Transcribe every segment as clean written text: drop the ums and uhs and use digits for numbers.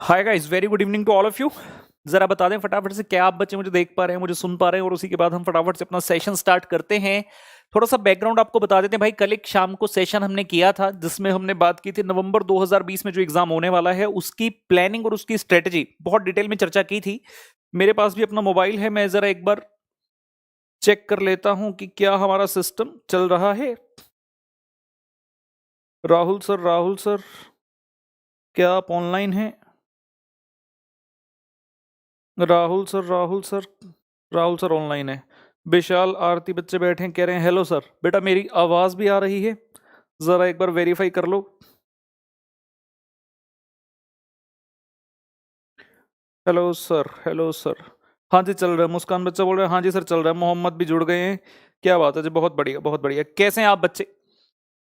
Hi guys, very good evening to all of you. जरा बता दें फटाफट से क्या आप बच्चे मुझे देख पा रहे हैं, मुझे सुन पा रहे हैं, और उसी के बाद हम फटाफट से अपना सेशन स्टार्ट करते हैं। थोड़ा सा बैकग्राउंड आपको बता देते हैं भाई। कल एक शाम को सेशन हमने किया था जिसमें हमने बात की थी नवंबर 2020 में जो एग्जाम होने वाला है उसकी प्लानिंग और उसकी स्ट्रेटजी बहुत डिटेल में चर्चा की थी। मेरे पास भी अपना मोबाइल है, मैं जरा एक बार चेक कर लेता हूं कि क्या हमारा सिस्टम चल रहा है। राहुल सर, क्या आप ऑनलाइन हैं? Rahul sir, Rahul sir online है। विशाल आरती बच्चे बैठे हैं, कह रहे हैं हेलो सर। बेटा मेरी आवाज भी आ रही है? जरा एक बार वेरीफाई कर लो। Hello sir, hello sir. हाँ जी चल रहा है। मुस्कान बच्चा बोल रहा है हाँ जी सर चल रहा है। मोहम्मद भी जुड़ गए हैं। क्या बात है जी, बहुत बढ़िया बहुत बढ़िया। कैसे हैं आप बच्चे?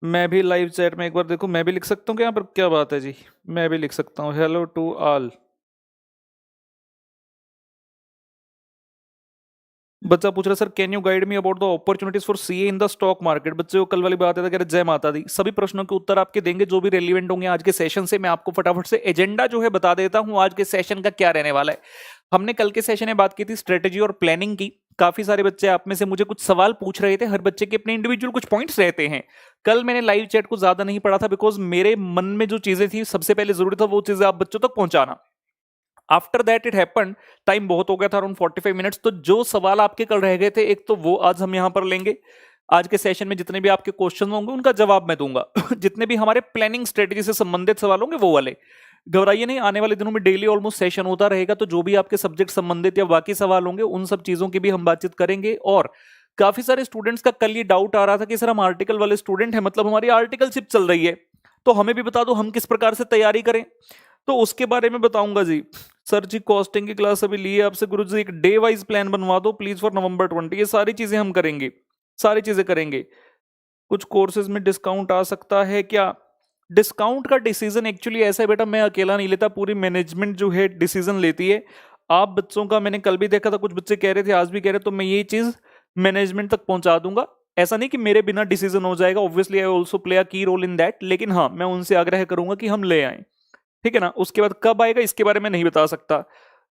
मैं भी लाइव चैट में एक बार देखो, मैं भी लिख सकता हूँ क्या यहाँ पर? क्या बात है जी, मैं भी लिख सकता हूँ हेलो टू ऑल। बच्चा पूछ रहा है sir can you guide me about the opportunities for CA in the stock market. बच्चे को कल वाली बात है, कह रहे जय माता दी। सभी प्रश्नों के उत्तर आपके देंगे जो भी रेलिवेंट होंगे आज के सेशन से। मैं आपको फटाफट से एजेंडा जो है बता देता हूं आज के सेशन का क्या रहने वाला है। हमने कल के सेशन में बात की थी स्ट्रेटेजी और प्लानिंग की। काफी सारे बच्चे आप में से मुझे कुछ सवाल पूछ रहे थे, हर बच्चे के अपने इंडिविजुअल कुछ पॉइंट्स रहते हैं। कल मैंने लाइव चैट को ज्यादा नहीं पढ़ा था बिकॉज मेरे मन में जो चीजें थी सबसे पहले जरूरी था वो चीजें आप बच्चों तक पहुंचाना। After that it happen, time बहुत हो गया था, अराउंड 45 मिनट्स। तो जो सवाल आपके कल रह गए थे एक तो वो आज हम यहां पर लेंगे। आज के सेशन में जितने भी आपके क्वेश्चन होंगे उनका जवाब मैं दूंगा। जितने भी हमारे प्लानिंग स्ट्रेटेजी से संबंधित सवाल होंगे वो वाले। घबराइए नहीं, आने वाले दिनों में डेली ऑलमोस्ट सेशन होता रहेगा, तो जो भी आपके सब्जेक्ट संबंधित या बाकी सवाल होंगे उन सब चीजों की भी हम बातचीत करेंगे। और काफी सारे स्टूडेंट्स का कल ये डाउट आ रहा था कि सर हम आर्टिकल वाले स्टूडेंट हैं, मतलब हमारी आर्टिकलशिप चल रही है, तो हमें भी बता दो हम किस प्रकार से तैयारी करें। तो उसके बारे में बताऊंगा जी। सर जी कॉस्टिंग की क्लास अभी ली है आपसे गुरु जी, एक डे वाइज प्लान बनवा दो प्लीज फॉर नवंबर 20। ये सारी चीजें हम करेंगे, सारी चीजें करेंगे। कुछ कोर्सेज में डिस्काउंट आ सकता है क्या? डिस्काउंट का डिसीजन एक्चुअली ऐसा है बेटा, मैं अकेला नहीं लेता, पूरी मैनेजमेंट जो है डिसीजन लेती है। आप बच्चों का मैंने कल भी देखा था, कुछ बच्चे कह रहे थे आज भी कह रहे, तो मैं ये चीज मैनेजमेंट तक पहुंचा दूंगा। ऐसा नहीं कि मेरे बिना डिसीजन हो जाएगा, obviously I also play a की रोल इन दैट, लेकिन हाँ मैं उनसे आग्रह करूंगा कि हम ले आए। ठीक है ना? उसके बाद कब आएगा इसके बारे में नहीं बता सकता।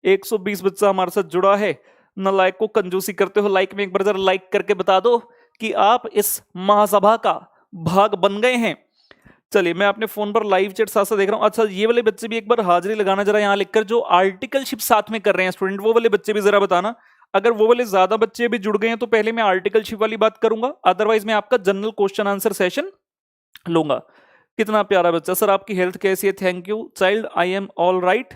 120 बच्चा हमारे साथ जुड़ा है। नालायक को कंजूसी करते हो, लाइक में एक बार जरा लाइक करके बता दो कि आप इस महासभा का भाग बन गए हैं। चलिए मैं अपने फोन पर लाइव चैट साथ साथ देख रहा हूं। अच्छा ये वाले बच्चे भी एक बार हाजिरी लगाना जरा यहां लिखकर, जो आर्टिकलशिप साथ में कर रहे हैं स्टूडेंट, वो वाले बच्चे भी जरा बताना। अगर वो वाले ज्यादा बच्चे भी जुड़ गए हैं तो पहले मैं आर्टिकलशिप वाली बात करूंगा, अदरवाइज मैं आपका जनरल क्वेश्चन आंसर सेशन लूंगा। कितना प्यारा बच्चा, सर आपकी हेल्थ कैसी है? Thank you child, I am all right.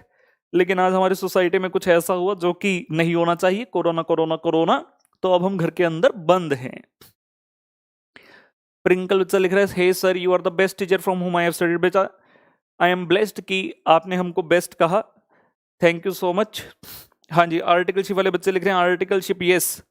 लेकिन आज हमारी सोसाइटी में कुछ ऐसा हुआ जो कि नहीं होना चाहिए, कोरोना कोरोना कोरोना, तो अब हम घर के अंदर बंद हैं। प्रिंकल बच्चा लिख रहा है hey sir you are the best teacher from whom I have studied. बेटा आई एम ब्लेस्ड कि आपने हमको बेस्ट कहा, थैंक यू सो मच। हाँ जी आर्टिकलशिप वाले बच्चे लिख रहे हैं आर्टिकलशिप यस।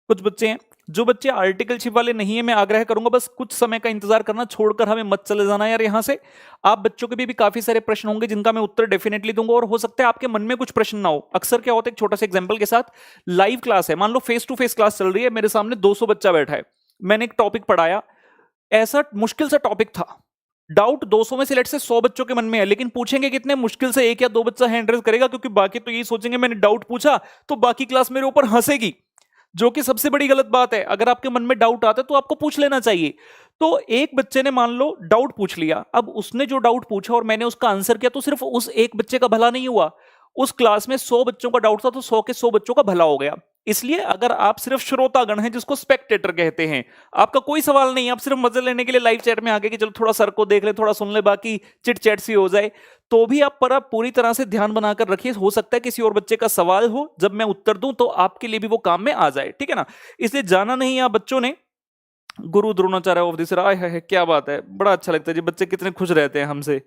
कुछ बच्चे हैं, जो बच्चे आर्टिकलशिप वाले नहीं है मैं आग्रह करूंगा बस कुछ समय का इंतजार करना, छोड़कर हमें मत चले जाना यार यहां से। आप बच्चों के भी काफी सारे प्रश्न होंगे जिनका मैं उत्तर डेफिनेटली दूंगा, और हो सकता है आपके मन में कुछ प्रश्न ना हो। अक्सर क्या होता है, एक छोटा सा एग्जांपल के साथ, लाइव क्लास है, मान लो फेस टू फेस क्लास चल रही है, मेरे सामने 200 बच्चा बैठा है, मैंने एक टॉपिक पढ़ाया, ऐसा मुश्किल सा टॉपिक था, डाउट 200 में से लेट से 100 बच्चों के मन में है, लेकिन पूछेंगे कितने? मुश्किल से एक या दो बच्चा हैंड रेज करेगा, क्योंकि बाकी तो यही सोचेंगे मैंने डाउट पूछा तो बाकी क्लास मेरे ऊपर हंसेगी, जो कि सबसे बड़ी गलत बात है। अगर आपके मन में डाउट आता है तो आपको पूछ लेना चाहिए। तो एक बच्चे ने मान लो डाउट पूछ लिया, अब उसने जो डाउट पूछा और मैंने उसका आंसर किया, तो सिर्फ उस एक बच्चे का भला नहीं हुआ, उस क्लास में 100 बच्चों का डाउट था तो 100 के 100 बच्चों का भला हो गया। इसलिए अगर आप सिर्फ श्रोतागण हैं, जिसको स्पेक्टेटर कहते हैं, आपका कोई सवाल नहीं, आप सिर्फ मजे लेने के लिए लाइव चैट में आगे कि चलो थोड़ा सर को देख ले, थोड़ा सुन ले, बाकी चिट चैट सी हो जाए, तो भी आप पूरी तरह से ध्यान बनाकर रखिए। हो सकता है किसी और बच्चे का सवाल हो, जब मैं उत्तर दूं तो आपके लिए भी वो काम में आ जाए, ठीक है ना? इसलिए जाना नहीं आप बच्चों ने। गुरु द्रोणाचार्य ऑफ दिस राय है, क्या बात है, बड़ा अच्छा लगता है जी, बच्चे कितने खुश रहते हैं हमसे।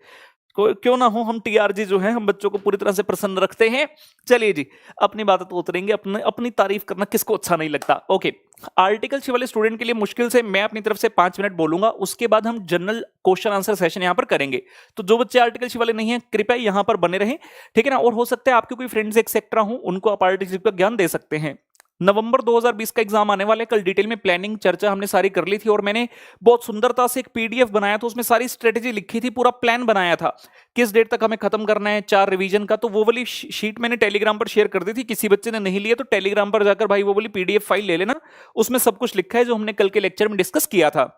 क्यों ना हो, हम टीआरजी जो है हम बच्चों को पूरी तरह से प्रसन्न रखते हैं। चलिए जी अपनी बात तो उतरेंगे, अपनी तारीफ करना किसको अच्छा नहीं लगता। ओके, आर्टिकलशिप वाले स्टूडेंट के लिए मुश्किल से मैं अपनी तरफ से 5 मिनट बोलूंगा, उसके बाद हम जनरल क्वेश्चन आंसर सेशन यहां पर करेंगे। तो जो बच्चे आर्टिकलशिप वाले नहीं है कृपया यहां पर बने रहें, ठीक है ना? और हो सकता है आपके कोई फ्रेंड्स एक्सेट्रा हो, उनको आप आर्टिकलशिप का ज्ञान दे सकते हैं। नवंबर 2020 का एग्जाम आने वाला है। कल डिटेल में प्लानिंग चर्चा हमने सारी कर ली थी और मैंने बहुत सुंदरता से एक पीडीएफ बनाया था, उसमें सारी स्ट्रेटेजी लिखी थी, पूरा प्लान बनाया था किस डेट तक हमें खत्म करना है, 4 रिवीजन का। तो वो वाली शीट मैंने टेलीग्राम पर शेयर कर दी थी, किसी बच्चे ने नहीं लिया तो टेलीग्राम पर जाकर भाई वो वाली पीडीएफ फाइल ले लेना, उसमें सब कुछ लिखा है जो हमने कल के लेक्चर में डिस्कस किया था।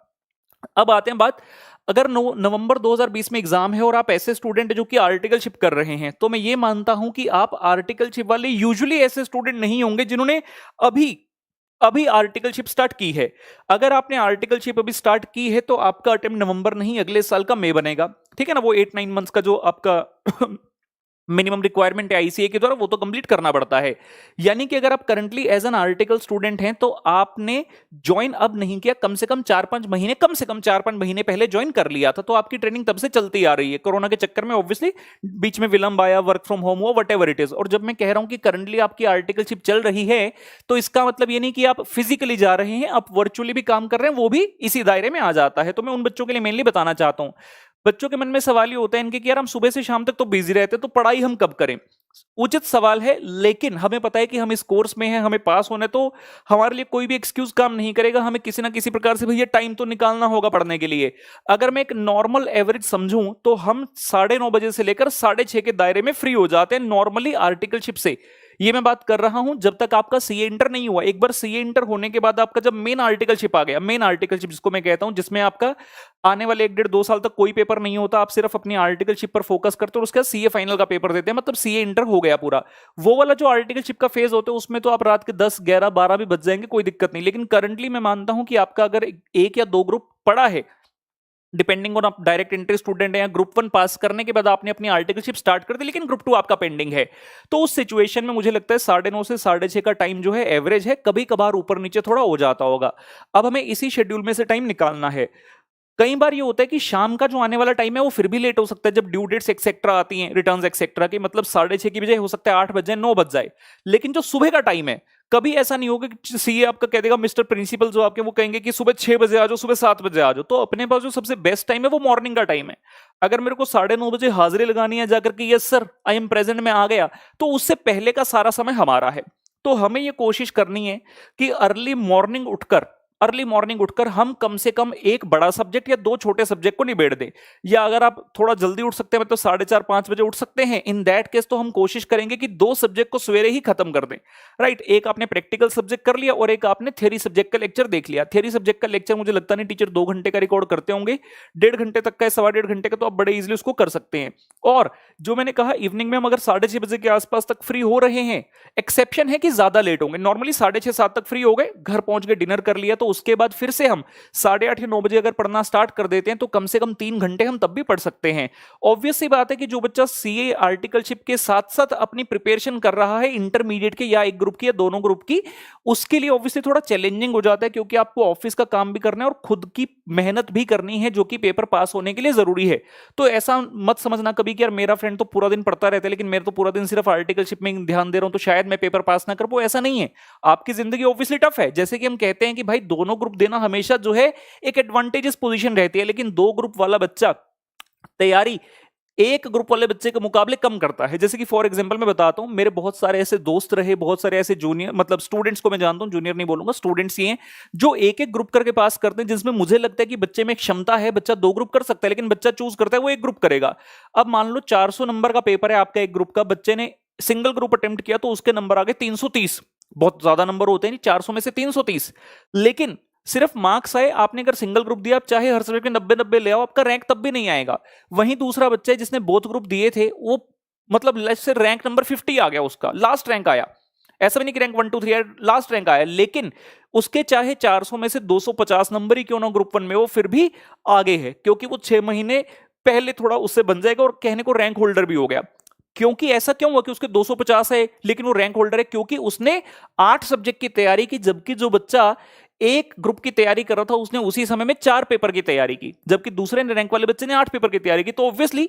अब आते हैं बात, अगर नवंबर 2020 में एग्जाम है और आप ऐसे स्टूडेंट जो कि आर्टिकलशिप कर रहे हैं, तो मैं ये मानता हूं कि आप आर्टिकलशिप वाले यूजुअली ऐसे स्टूडेंट नहीं होंगे जिन्होंने अभी अभी आर्टिकलशिप स्टार्ट की है। अगर आपने आर्टिकलशिप अभी स्टार्ट की है तो आपका अटेम्प्ट नवंबर नहीं अगले साल का मई बनेगा, ठीक है ना। वो 8-9 मंथ्स का जो आपका मिनिमम रिक्वायरमेंट है आईसीए के द्वारा, वो तो कंप्लीट करना पड़ता है। यानी कि अगर आप currently as an article student हैं तो आपने ज्वाइन अब नहीं किया, कम से कम 4-5 महीने, कम से कम 4-5 महीने पहले ज्वाइन कर लिया था, तो आपकी ट्रेनिंग तब से चलती आ रही है। कोरोना के चक्कर में ऑब्वियसली बीच में विलंब आया, वर्क फ्रॉम होम हुआ, वट एवर इट इज। और जब मैं कह रहा हूं कि करंटली आपकी आर्टिकलशिप चल रही है, तो इसका मतलब ये नहीं कि आप फिजिकली जा रहे हैं, आप वर्चुअली भी काम कर रहे हैं, वो भी इसी दायरे में आ जाता है। तो मैं उन बच्चों के लिए मेनली बताना चाहता हूं। बच्चों के मन में सवाल ये होता है इनके कि यार हम सुबह से शाम तक तो बिजी रहते हैं, तो पढ़ाई हम कब करें। उचित सवाल है, लेकिन हमें पता है कि हम इस कोर्स में हैं, हमें पास होना है, तो हमारे लिए कोई भी एक्सक्यूज काम नहीं करेगा। हमें किसी ना किसी प्रकार से भैया टाइम तो निकालना होगा पढ़ने के लिए। अगर मैं एक नॉर्मल एवरेज समझूं तो हम 9:30 बजे से लेकर 6:30 के दायरे में फ्री हो जाते हैं नॉर्मली आर्टिकलशिप से। ये मैं बात कर रहा हूं जब तक आपका सीए इंटर नहीं हुआ। एक बार सीए इंटर होने के बाद आपका जब मेन आर्टिकलशिप आ गया, मेन आर्टिकलशिप जिसको मैं कहता हूं, जिसमें आपका आने वाले 1-1.5-2 साल तक कोई पेपर नहीं होता, आप सिर्फ अपनी आर्टिकलशिप पर फोकस करते हो और उसके बाद सीए फाइनल का पेपर देते हैं, मतलब सीए इंटर हो गया पूरा। वो वाला जो आर्टिकलशिप का फेज होता है उसमें तो आप रात के 10-11-12 भी बच जाएंगे, कोई दिक्कत नहीं। लेकिन करंटली मैं मानता हूं कि आपका अगर 1 या 2 ग्रुप पड़ा है, डिपेंडिंग ऑन आप डायरेक्ट एंट्री स्टूडेंट है या ग्रुप 1 पास करने के बाद आपने अपनी आर्टिकलशिप स्टार्ट कर दी, लेकिन ग्रुप 2 आपका पेंडिंग है, तो उस सिचुएशन में मुझे लगता है 9:30 से 6:30 का टाइम जो है एवरेज है, कभी कभार ऊपर नीचे थोड़ा हो जाता होगा। अब हमें इसी शेड्यूल में से टाइम निकालना है। कई बार ये होता है कि शाम का जो आने वाला टाइम है वो फिर भी लेट हो सकता है, जब ड्यू डेट्स एक्सेट्रा आती हैं, रिटर्न्स एक्सेट्रा की, मतलब 6:30 की बजाय हो सकता है 8 बज जाए, 9 बज जाए। लेकिन जो सुबह का टाइम है, कभी ऐसा नहीं होगा कि सीए आपका कह देगा मिस्टर प्रिंसिपल जो आपके, वो कहेंगे कि सुबह 6 बजे आ जाओ, सुबह 7 बजे आ जाओ। तो अपने पास जो सबसे बेस्ट टाइम है वो मॉर्निंग का टाइम है। अगर मेरे को 9:30 बजे हाजिरी लगानी है जाकर के yes sir I am present में आ गया, तो उससे पहले का सारा समय हमारा है। तो हमें ये कोशिश करनी है कि अर्ली मॉर्निंग उठकर हम कम से कम एक बड़ा सब्जेक्ट या 2 छोटे सब्जेक्ट को निबेड़ दें। या अगर आप थोड़ा जल्दी उठ सकते हैं, मतलब 4:30-5 बजे उठ सकते हैं, इन दैट केस तो हम कोशिश करेंगे कि 2 सब्जेक्ट को सवेरे ही खत्म कर दें। राइट, एक आपने प्रैक्टिकल सब्जेक्ट कर लिया और एक आपने थ्योरी सब्जेक्ट का लेक्चर देख लिया। थ्योरी सब्जेक्ट का लेक्चर मुझे लगता नहीं टीचर 2 घंटे का रिकॉर्ड करते होंगे, 1.5 घंटे तक का है, 1.25 घंटे का, तो आप बड़े इजिली उसको कर सकते हैं। और जो मैंने कहा इवनिंग में हम अगर 6:30 बजे के आसपास तक फ्री हो रहे हैं, एक्सेप्शन है कि ज्यादा लेट होंगे, नॉर्मली 6:30-7 तक फ्री हो गए, घर पहुंच गए, डिनर कर लिया, तो उसके बाद फिर से हम 8:30 या 9 बजे अगर पढ़ना स्टार्ट कर देते हैं तो कम से कम 3 घंटे हम तब भी पढ़ सकते हैं। ऑब्वियस सी बात है कि जो बच्चा सीए आर्टिकलशिप के साथ साथ अपनी प्रिपरेशन कर रहा है इंटरमीडिएट के, या एक ग्रुप की या दोनों ग्रुप की, उसके लिए ऑब्वियसली थोड़ा चैलेंजिंग हो जाता है, क्योंकि आपको ऑफिस का काम भी करना है और खुद की मेहनत भी करनी है, जो कि पेपर पास होने के लिए जरूरी है। तो ऐसा मत समझना कभी कि यार मेरा फ्रेंड तो पूरा दिन पढ़ता रहता है लेकिन मैं तो पूरा दिन सिर्फ आर्टिकलशिप में ध्यान दे रहा हूं तो शायद मैं पेपर पास ना कर पाऊं, ऐसा नहीं है। आपकी जिंदगी ऑब्वियसली टफ है, जैसे कि हम कहते हैं कि भाई दोनों ग्रुप देना हमेशा जो है एक एडवांटेजेस पोजीशन रहती है, लेकिन 2 ग्रुप वाला बच्चा तैयारी एक ग्रुप वाले बच्चे के मुकाबले कम करता है। जैसे कि फॉर एग्जांपल मैं बताता हूं, मेरे बहुत सारे ऐसे दोस्त रहे, बहुत सारे ऐसे जूनियर, मतलब स्टूडेंट्स को मैं जानता हूं, जूनियर नहीं बोलूंगा, स्टूडेंट्स ही हैं जो एक एक ग्रुप करके पास करते हैं, जिसमें मुझे लगता है कि बच्चे में एक क्षमता है, बच्चा 2 ग्रुप कर सकता है, लेकिन बच्चा चूज करता है वो एक ग्रुप करेगा। अब मान लो 400 नंबर का पेपर है आपका एक ग्रुप का, बच्चे ने सिंगल ग्रुप अटेम्प्ट किया तो उसके नंबर आ गए 330। बहुत ज्यादा नंबर होते हैं, 400 में से 330, लेकिन सिर्फ मार्क्स आए। आपने अगर सिंगल ग्रुप दिया, आप चाहे हर सब्जेक्ट में 90-90 ले आओ, आपका रैंक तब भी नहीं आएगा। वहीं दूसरा बच्चा है जिसने बोथ ग्रुप दिए थे, वो मतलब लेट्स से रैंक नंबर 50 आ गया, उसका लास्ट रैंक आया, ऐसा भी नहीं कि रैंक 1 2 3 लास्ट रैंक आया, लेकिन उसके चाहे 400 में से 250 नंबर ही क्यों ना ग्रुप 1 में, वो फिर भी आगे है, क्योंकि वो 6 महीने पहले थोड़ा उससे बन जाएगा और कहने को रैंक होल्डर भी हो गया। क्योंकि ऐसा क्यों हुआ कि उसके 250 है लेकिन वो रैंक होल्डर है, क्योंकि उसने 8 सब्जेक्ट की तैयारी की, जबकि जो बच्चा एक ग्रुप की तैयारी कर रहा था उसने उसी समय में 4 पेपर की तैयारी की, जबकि दूसरे रैंक वाले बच्चे ने 8 पेपर की तैयारी की। तो ऑब्वियसली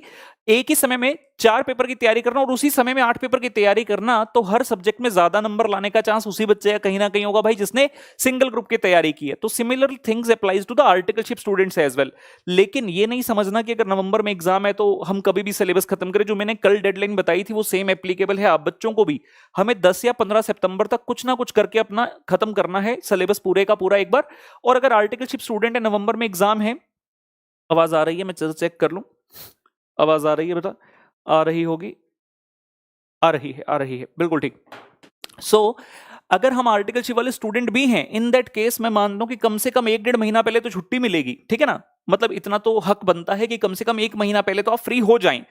एक ही समय में 4 पेपर की तैयारी करना और उसी समय में 8 पेपर की तैयारी करना, तो हर सब्जेक्ट में ज्यादा नंबर लाने का चांस उसी बच्चे का कहीं ना कहीं होगा भाई जिसने सिंगल ग्रुप की तैयारी की है। तो similar things applies to the articleship students as well. लेकिन ये नहीं समझना कि अगर नवंबर में एग्जाम है तो हम कभी भी सिलेबस खत्म करें। जो मैंने कल डेडलाइन बताई थी वो सेम एप्लीकेबल है आप बच्चों को भी। हमें 10 या 15 सितंबर तक कुछ ना कुछ करके अपना खत्म करना है सिलेबस पूरे का पूरा एक बार। और अगर आर्टिकलशिप स्टूडेंट है, नवंबर में एग्जाम है, आवाज आ रही है, मैं चेक कर लूं, आवाज आ रही है बेटा, आ रही होगी, आ रही है, बिल्कुल ठीक। अगर हम आर्टिकलशिप वाले स्टूडेंट भी हैं, इन दैट केस मैं मानता हूं कि कम से कम 1-1.5 महीना पहले तो छुट्टी मिलेगी, ठीक है ना। मतलब इतना तो हक बनता है कि कम से कम 1 महीना पहले तो आप फ्री हो जाएं।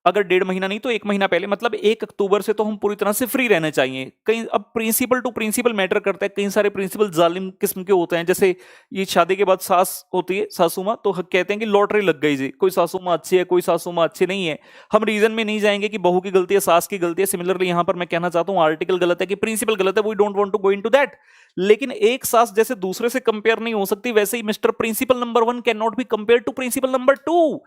अगर 1.5 महीना नहीं तो 1 महीना पहले, मतलब 1 अक्टूबर से तो हम पूरी तरह से फ्री रहने चाहिए। कहीं अब प्रिंसिपल टू प्रिंसिपल मैटर करता है, कई सारे प्रिंसिपल जालिम किस्म के होते हैं। जैसे ये शादी के बाद सास होती है, सासू माँ, तो कहते हैं कि लॉटरी लग गई जी, कोई सासू माँ अच्छी है, कोई सासू माँ अच्छी नहीं है। हम रीजन में नहीं जाएंगे कि बहू की गलती है, सास की गलती है। सिमिलरली यहां पर मैं कहना चाहता हूं आर्टिकल गलत है कि प्रिंसिपल गलत है, we don't want to go into that. लेकिन एक सास जैसे दूसरे से कंपेयर नहीं हो सकती, वैसे ही mister principal number 1 can not be compare to principal number 2।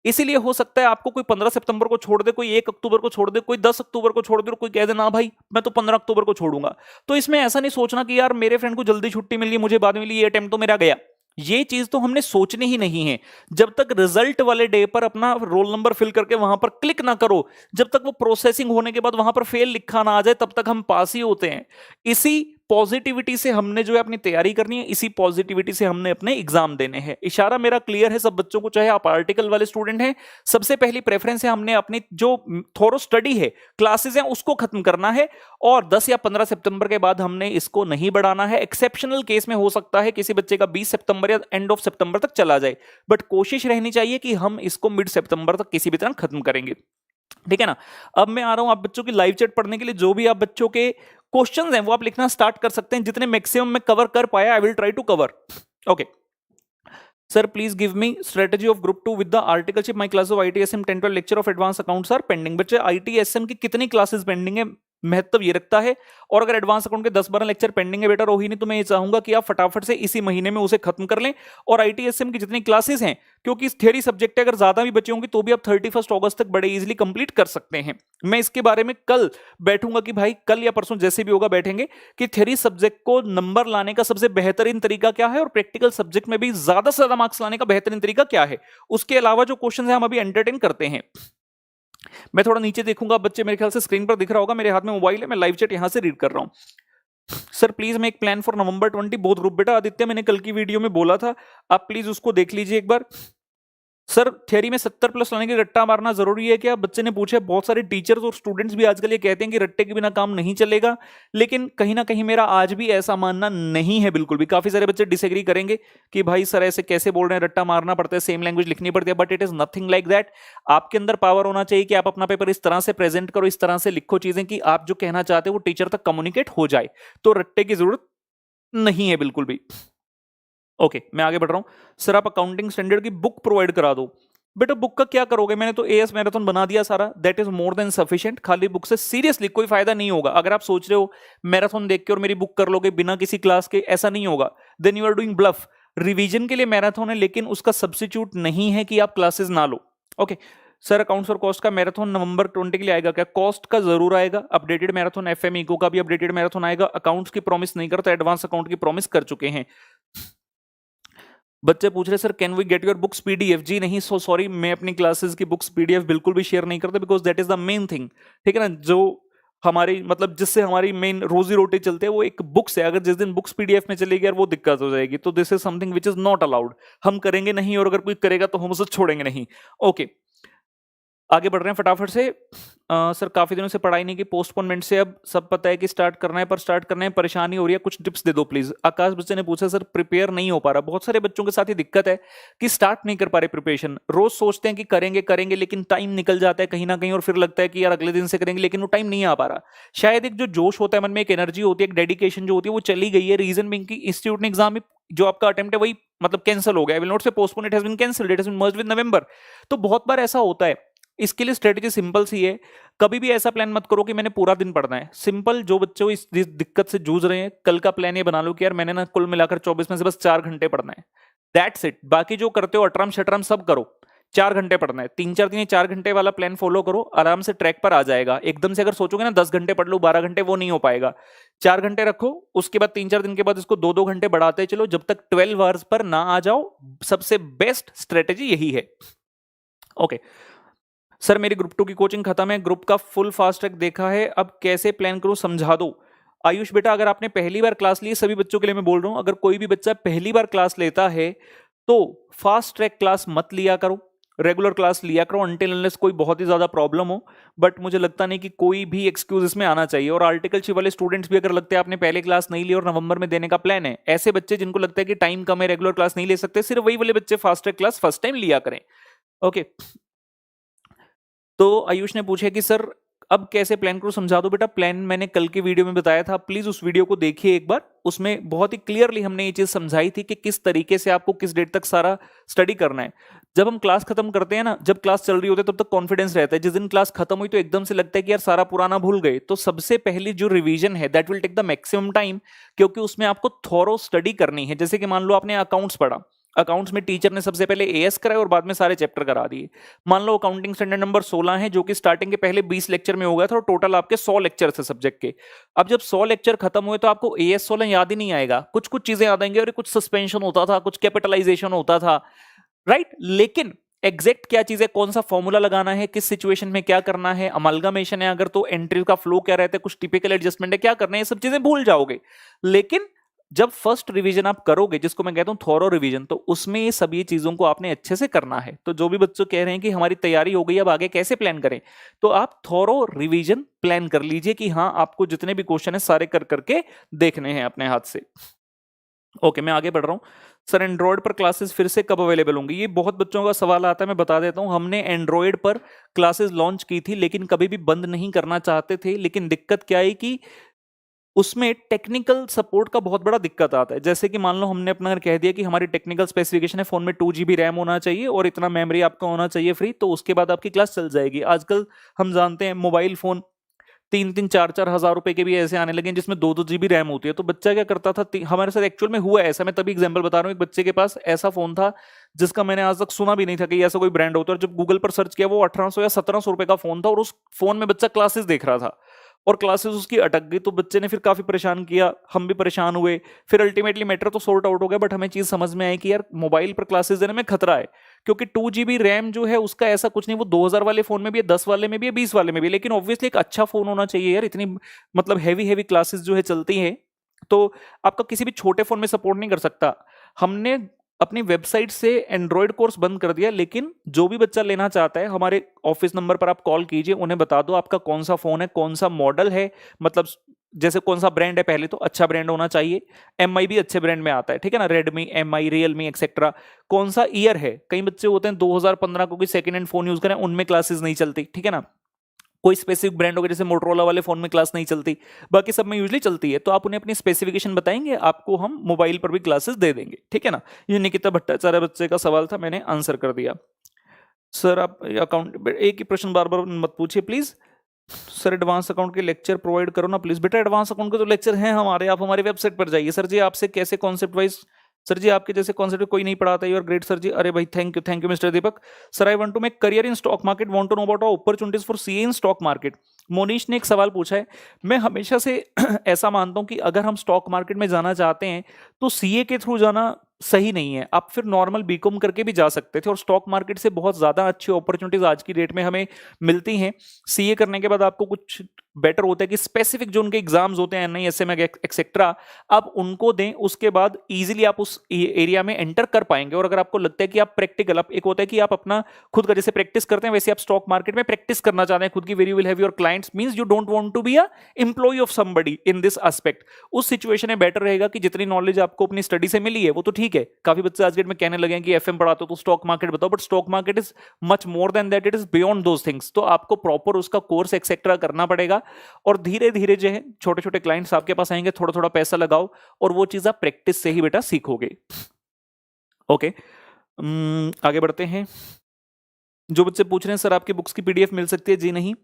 इसीलिए हो सकता है आपको कोई 15 सितंबर को छोड़ दे, कोई 1 अक्टूबर को छोड़ दे, कोई 10 अक्टूबर को छोड़ दे, और कोई कह दे ना भाई मैं तो 15 अक्टूबर को छोड़ूंगा। तो इसमें ऐसा नहीं सोचना कि यार मेरे फ्रेंड को जल्दी छुट्टी मिली, मुझे बाद में मिली, ये अटेम्प्ट तो मेरा गया। ये चीज तो हमने सोचनी ही नहीं है। जब तक रिजल्ट वाले डे पर अपना रोल नंबर फिल करके वहां पर क्लिक ना करो, जब तक वो प्रोसेसिंग होने के बाद वहां पर फेल लिखा ना आ जाए, तब तक हम पास ही होते हैं। इसी पॉजिटिविटी से हमने जो है अपनी तैयारी करनी है, इसी पॉजिटिविटी से हमने अपने एग्जाम देने हैं। इशारा मेरा क्लियर है सब बच्चों को, चाहे आप आर्टिकल वाले स्टूडेंट हैं। सबसे पहली प्रेफरेंस है हमने अपनी जो थोरो स्टडी है, क्लासेस हैं, उसको खत्म करना है। और 10 या 15 सितंबर के बाद हमने इसको नहीं बढ़ाना है। एक्सेप्शनल केस में हो सकता है किसी बच्चे का 20 सितंबर या एंड ऑफ सितंबर तक चला जाए, बट कोशिश रहनी चाहिए कि हम इसको मिड सितंबर तक किसी भी तरह खत्म करेंगे, ठीक है ना। अब मैं आ रहा हूं आप बच्चों की लाइव चैट पढ़ने के लिए। जो भी आप बच्चों के क्वेश्चंस हैं वो आप लिखना स्टार्ट कर सकते हैं, जितने मैक्सिमम मैं कवर कर पाया I will try to cover. Okay sir, please give me strategy of group 2 with the articleship. My class of ITSM 10-12 lecture of advance accounts are pending. बच्चे आईटीएसएम की कितनी क्लासेस पेंडिंग है, महत्व ये रखता है। और अगर एडवांस अकाउंट के 10-12 लेक्चर पेंडिंग है बेटा रोहिणी, तो मैं ये चाहूंगा कि आप फटाफट से इसी महीने में उसे खत्म कर लें। और आईटीएसएम की जितनी क्लासेस हैं, क्योंकि थ्योरी सब्जेक्ट है, अगर ज्यादा भी बची होंगी तो भी आप 31 अगस्त तक बड़े इजीली कंप्लीट कर सकते हैं। मैं इसके बारे में कल बैठूंगा कि भाई कल या परसों जैसे भी होगा बैठेंगे कि थ्योरी सब्जेक्ट को नंबर लाने का सबसे बेहतरीन तरीका क्या है और प्रैक्टिकल सब्जेक्ट में भी ज्यादा से ज्यादा मार्क्स लाने का बेहतरीन तरीका क्या है। उसके अलावा जो क्वेश्चन है हम अभी एंटरटेन करते हैं। मैं थोड़ा नीचे देखूंगा, बच्चे मेरे ख्याल से स्क्रीन पर दिख रहा होगा, मेरे हाथ में मोबाइल है, मैं लाइव चैट यहां से रीड कर रहा हूं। Sir please make plan for November 20 both group. बेटा आदित्य, मैंने कल की वीडियो में बोला था, आप प्लीज उसको देख लीजिए एक बार। सर थ्योरी में 70+ लाने के रट्टा मारना जरूरी है क्या, बच्चे ने पूछा। बहुत सारे टीचर्स और स्टूडेंट्स भी आजकल ये कहते हैं कि रट्टे के बिना काम नहीं चलेगा, लेकिन कहीं ना कहीं मेरा आज भी ऐसा मानना नहीं है बिल्कुल भी। काफी सारे बच्चे डिसएग्री करेंगे कि भाई सर ऐसे कैसे बोल रहे हैं, रट्टा मारना पड़ता है, सेम लैंग्वेज लिखनी पड़ती है, but it is nothing like that. आपके अंदर पावर होना चाहिए कि आप अपना पेपर इस तरह से प्रेजेंट करो, इस तरह से लिखो चीजें कि आप जो कहना चाहते हो वो टीचर तक कम्युनिकेट हो जाए। तो रट्टे की जरूरत नहीं है बिल्कुल भी। ओके मैं आगे बढ़ रहा हूं। सर आप अकाउंटिंग स्टैंडर्ड की बुक प्रोवाइड करा दो। बेटा बुक का क्या करोगे, मैंने तो एएस मैराथन बना दिया सारा, that is more than sufficient. खाली बुक से सीरियसली कोई फायदा नहीं होगा। अगर आप सोच रहे हो मैराथन देख के और मेरी बुक कर लोगे बिना किसी क्लास के, ऐसा नहीं होगा, then you are doing bluff. Revision के लिए मैराथन है, लेकिन उसका सब्स्टिट्यूट नहीं है कि आप क्लासेस ना लो। ओके सर अकाउंट्स और कॉस्ट का मैराथन नवंबर 20 के लिए आएगा क्या। कॉस्ट का जरूर आएगा, अपडेटेड मैराथन, एफएम इको का भी अपडेटेड मैराथन आएगा। अकाउंट्स की प्रॉमिस नहीं करता, एडवांस अकाउंट की प्रॉमिस कर चुके हैं। बच्चे पूछ रहे sir can we get your books PDF. जी नहीं, सो सॉरी, मैं अपनी क्लासेस की बुक्स पीडीएफ बिल्कुल भी शेयर नहीं करता, because that is the main thing, ठीक है ना। जो हमारी मतलब जिससे हमारी मेन रोजी रोटी चलते हैं वो एक बुक्स है। अगर जिस दिन बुक्स पीडीएफ में चलेगी यार वो दिक्कत हो जाएगी। तो this is something which is not allowed, हम करेंगे नहीं, और अगर कोई करेगा तो हम उसे छोड़ेंगे नहीं। ओके आगे बढ़ रहे हैं फटाफट से। सर काफी दिनों से पढ़ाई नहीं की, पोस्टपोनमेंट से अब सब पता है कि स्टार्ट करना है, पर स्टार्ट करने में परेशानी हो रही है, कुछ टिप्स दे दो प्लीज। आकाश बच्चे ने पूछा सर प्रिपेयर नहीं हो पा रहा। बहुत सारे बच्चों के साथ ही दिक्कत है कि स्टार्ट नहीं कर पा रहे प्रिपरेशन। रोज सोचते हैं कि करेंगे करेंगे, लेकिन टाइम निकल जाता है कहीं ना कहीं, और फिर लगता है कि यार अगले दिन से करेंगे, लेकिन वो टाइम नहीं आ पा रहा। शायद एक जो जोश होता है मन में, एक एनर्जी होती है, एक डेडिकेशन जो होती है वो चली गई है। रीजन बिंग की इंस्टीट्यूट ने एग्जाम में जो आपका अटेम्प्ट है वही मतलब कैंसिल हो गया। I will not say postpone, it has been cancelled, it has been merged with November. तो बहुत बार ऐसा होता है। इसके लिए स्ट्रेटेजी सिंपल सी है, कभी भी ऐसा प्लान मत करो कि मैंने पूरा दिन पढ़ना है। सिंपल, जो बच्चों इस दिक्कत से जूझ रहे हैं, कल का प्लान ये बना लो कि यार मैंने ना कुल मिलाकर 24 में से बस 4 घंटे पढ़ना है, दैट्स इट। बाकी जो करते हो अटरम शटरम सब करो, 4 घंटे पढ़ना है, 3-4 दिन 4 घंटे वाला प्लान फॉलो करो, आराम से ट्रैक पर आ जाएगा। एकदम से अगर सोचोगे ना 10 घंटे पढ़ लो, 12 घंटे, वो नहीं हो पाएगा। 4 घंटे रखो, उसके बाद 3-4 दिन के बाद इसको 2-2 घंटे बढ़ाते चलो, जब तक 12 आवर्स पर ना आ जाओ। सबसे बेस्ट स्ट्रेटेजी यही है। ओके सर, मेरी ग्रुप 2 की कोचिंग खत्म है, ग्रुप का फुल फास्ट ट्रैक देखा है, अब कैसे प्लान करूं समझा दो। आयुष बेटा, अगर आपने पहली बार क्लास ली, सभी बच्चों के लिए मैं बोल रहा हूं, अगर कोई भी बच्चा पहली बार क्लास लेता है तो फास्ट ट्रैक क्लास मत लिया करो, रेगुलर क्लास लिया करो अनटिल अनलेस कोई बहुत ही ज्यादा प्रॉब्लम हो। बट मुझे लगता नहीं कि कोई भी एक्सक्यूज इसमें आना चाहिए। और आर्टिकलशिप वाले स्टूडेंट्स भी अगर लगता है आपने पहले क्लास नहीं ली और नवंबर में देने का प्लान है, ऐसे बच्चे जिनको लगता है कि टाइम कम है, रेगुलर क्लास नहीं ले सकते, सिर्फ वही वाले बच्चे fast track class first time लिया करें। ओके तो आयुष ने पूछा कि सर अब कैसे प्लान करूं समझा दो। बेटा प्लान मैंने कल की वीडियो में बताया था, प्लीज उस वीडियो को देखिए एक बार। उसमें बहुत ही क्लियरली हमने ये चीज समझाई थी कि किस तरीके से आपको किस डेट तक सारा स्टडी करना है। जब हम क्लास खत्म करते हैं ना, जब क्लास चल रही होती है तब तक कॉन्फिडेंस रहता है, जिस दिन क्लास खत्म हुई तो एकदम से लगता है कि यार सारा पुराना भूल गए। तो सबसे पहली जो रिवीजन है that will take the maximum time, क्योंकि उसमें आपको थॉरो स्टडी करनी है। जैसे कि मान लो आपने अकाउंट्स पढ़ा, अकाउंट्स में टीचर ने सबसे पहले एएस कराए और बाद में सारे चैप्टर करा दिए। मान लो अकाउंटिंग स्टैंडर्ड नंबर 16 है, जो कि स्टार्टिंग के पहले 20 लेक्चर में हो गया था और टोटल आपके 100 लेक्चर थे सब्जेक्ट के। अब जब 100 लेक्चर खत्म हुए तो आपको एएस 16 याद ही नहीं आएगा, कुछ कुछ चीजें याद आएंगे, और कुछ सस्पेंशन होता था, कुछ कैपिटलाइजेशन होता था, राइट। लेकिन एग्जैक्ट क्या चीज है, कौन सा फॉर्मूला लगाना है, किस सिचुएशन में क्या करना है, अमलगामेशन है अगर तो एंट्री का फ्लो क्या रहता है, कुछ टिपिकल एडजस्टमेंट है, क्या करना है, ये सब चीजें भूल जाओगे। लेकिन जब फर्स्ट रिवीजन आप करोगे, जिसको मैं कहता हूं थॉरो रिवीजन, तो उसमें ये सभी चीजों को आपने अच्छे से करना है। तो जो भी बच्चों कह रहे हैं कि हमारी तैयारी हो गई, अब आगे कैसे प्लान करें, तो आप थॉरो रिवीजन प्लान कर लीजिए कि हाँ आपको जितने भी क्वेश्चन है सारे कर करके देखने हैं अपने हाथ से। ओके मैं आगे बढ़ रहा हूं। सर एंड्रॉयड पर क्लासेस फिर से कब अवेलेबल होंगी, ये बहुत बच्चों का सवाल आता है, मैं बता देता हूं। हमने एंड्रॉयड पर क्लासेस लॉन्च की थी, लेकिन कभी भी बंद नहीं करना चाहते थे। लेकिन दिक्कत क्या है कि उसमें टेक्निकल सपोर्ट का बहुत बड़ा दिक्कत आता है। जैसे कि मान लो हमने अपना कह दिया कि हमारी टेक्निकल स्पेसिफिकेशन है, फोन में 2 GB रैम होना चाहिए और इतना मेमोरी आपका होना चाहिए फ्री, तो उसके बाद आपकी क्लास चल जाएगी। आजकल हम जानते हैं मोबाइल फोन 3-4 हजार रुपए के भी ऐसे आने लगे हैं जिसमें 2-2 GB रैम होती है। तो बच्चा क्या करता था, हमारे साथ एक्चुअल में हुआ ऐसा, मैं तभी एग्जांपल बता रहा हूँ। एक बच्चे के पास ऐसा फोन था जिसका मैंने आज तक सुना भी नहीं था कि ऐसा कोई ब्रांड होता है, और जब गूगल पर सर्च किया वो 1800 या 1700 रुपए का फोन था, और उस फोन में बच्चा क्लासेस देख रहा था और क्लासेस उसकी अटक गई। तो बच्चे ने फिर काफी परेशान किया, हम भी परेशान हुए। फिर अल्टीमेटली मैटर तो सॉर्ट आउट हो गया, बट हमें चीज समझ में आई कि यार मोबाइल पर क्लासेस देने में खतरा है, क्योंकि 2 GB रैम जो है उसका ऐसा कुछ नहीं, वो 2000 वाले फोन में भी है, 10 वाले में भी है, 20 वाले में भी है। लेकिन ऑब्वियसली एक अच्छा फोन होना चाहिए यार, इतनी मतलब हैवी हैवी क्लासेस जो है चलती हैं, तो आपका किसी भी छोटे फोन में सपोर्ट नहीं कर सकता। हमने अपनी वेबसाइट से एंड्रॉयड कोर्स बंद कर दिया, लेकिन जो भी बच्चा लेना चाहता है हमारे ऑफिस नंबर पर आप कॉल कीजिए, उन्हें बता दो आपका कौन सा फोन है, कौन सा मॉडल है, मतलब जैसे कौन सा ब्रांड है, पहले तो अच्छा ब्रांड होना चाहिए। एमआई भी अच्छे ब्रांड में आता है, ठीक है ना, रेडमी, एमआई, रियलमी एक्सेट्रा। कौन सा ईयर है, कई बच्चे होते हैं 2015 को कोई सेकंड हैंड फोन यूज करें, उनमें क्लासेस नहीं चलती, ठीक है ना। कोई स्पेसिफिक ब्रांड होगा, जैसे मोटरोला वाले फोन में क्लास नहीं चलती, बाकी सब में यूजली चलती है। तो आप उन्हें अपनी स्पेसिफिकेशन बताएंगे, आपको हम मोबाइल पर भी क्लासेस दे देंगे, ठीक है ना। ये निकिता भट्टाचार्य बच्चे का सवाल था, मैंने आंसर कर दिया। सर आप अकाउंट, एक ही प्रश्न बार बार मत पूछिए प्लीज। सर एडवांस अकाउंट के लेक्चर प्रोवाइड करो ना प्लीज। बेटा एडवांस अकाउंट के तो लेक्चर हैं हमारे, आप हमारी वेबसाइट पर जाइए। सर जी आपसे कैसे कॉन्सेप्ट वाइज, सर जी आपके जैसे कॉन्सेप्ट कोई नहीं पढ़ाता, you are great sir ji. अरे भाई thank you mister Deepak. Sir I want to make career in stock market, want to know about opportunities for CA in stock market. Monish ने एक सवाल पूछा है। मैं हमेशा से ऐसा मानता हूं कि अगर हम स्टॉक मार्केट में जाना चाहते हैं तो सीए के थ्रू जाना सही नहीं है। आप फिर नॉर्मल बीकॉम करके भी जा सकते थे, और स्टॉक मार्केट से बहुत ज्यादा अच्छी अपॉर्चुनिटीज आज की डेट में हमें मिलती हैं। सीए करने के बाद आपको कुछ बेटर होता है कि स्पेसिफिक जो उनके एग्जाम्स होते हैं, एनआईएसएम एक्सेट्रा, आप उनको दें, उसके बाद इजीली आप उस एरिया में एंटर कर पाएंगे। और अगर आपको लगता है कि आप प्रैक्टिकल, आप एक होता है कि आप अपना खुद का जैसे प्रैक्टिस करते हैं, वैसे आप स्टॉक मार्केट में प्रैक्टिस करना चाहते हैं खुद की, very will have your clients, means you don't want to be a employ of somebody in this aspect. उस सिचुएशन में बेटर रहेगा कि जितनी नॉलेज आपको अपनी स्टडी से मिली है वो तो ठीक है। काफी बच्चे आज डेट में कहने लगे हैं कि एफएम पढ़ाते हो तो स्टॉक मार्केट बताओ, but stock market is much more than that, it is beyond those things. तो आपको प्रॉपर उसका कोर्स एक्सेट्रा करना पड़ेगा, और धीरे धीरे जो है छोटे छोटे क्लाइंट्स आपके पास आएंगे, थोड़ा थोड़ा पैसा लगाओ, और वो चीज आप प्रैक्टिस से ही बेटा सीखोगे। ओके आगे बढ़ते हैं। जो बच्चे पूछ रहे हैं सर आपकी बुक्स की पीडीएफ मिल सकती है, जी नहीं,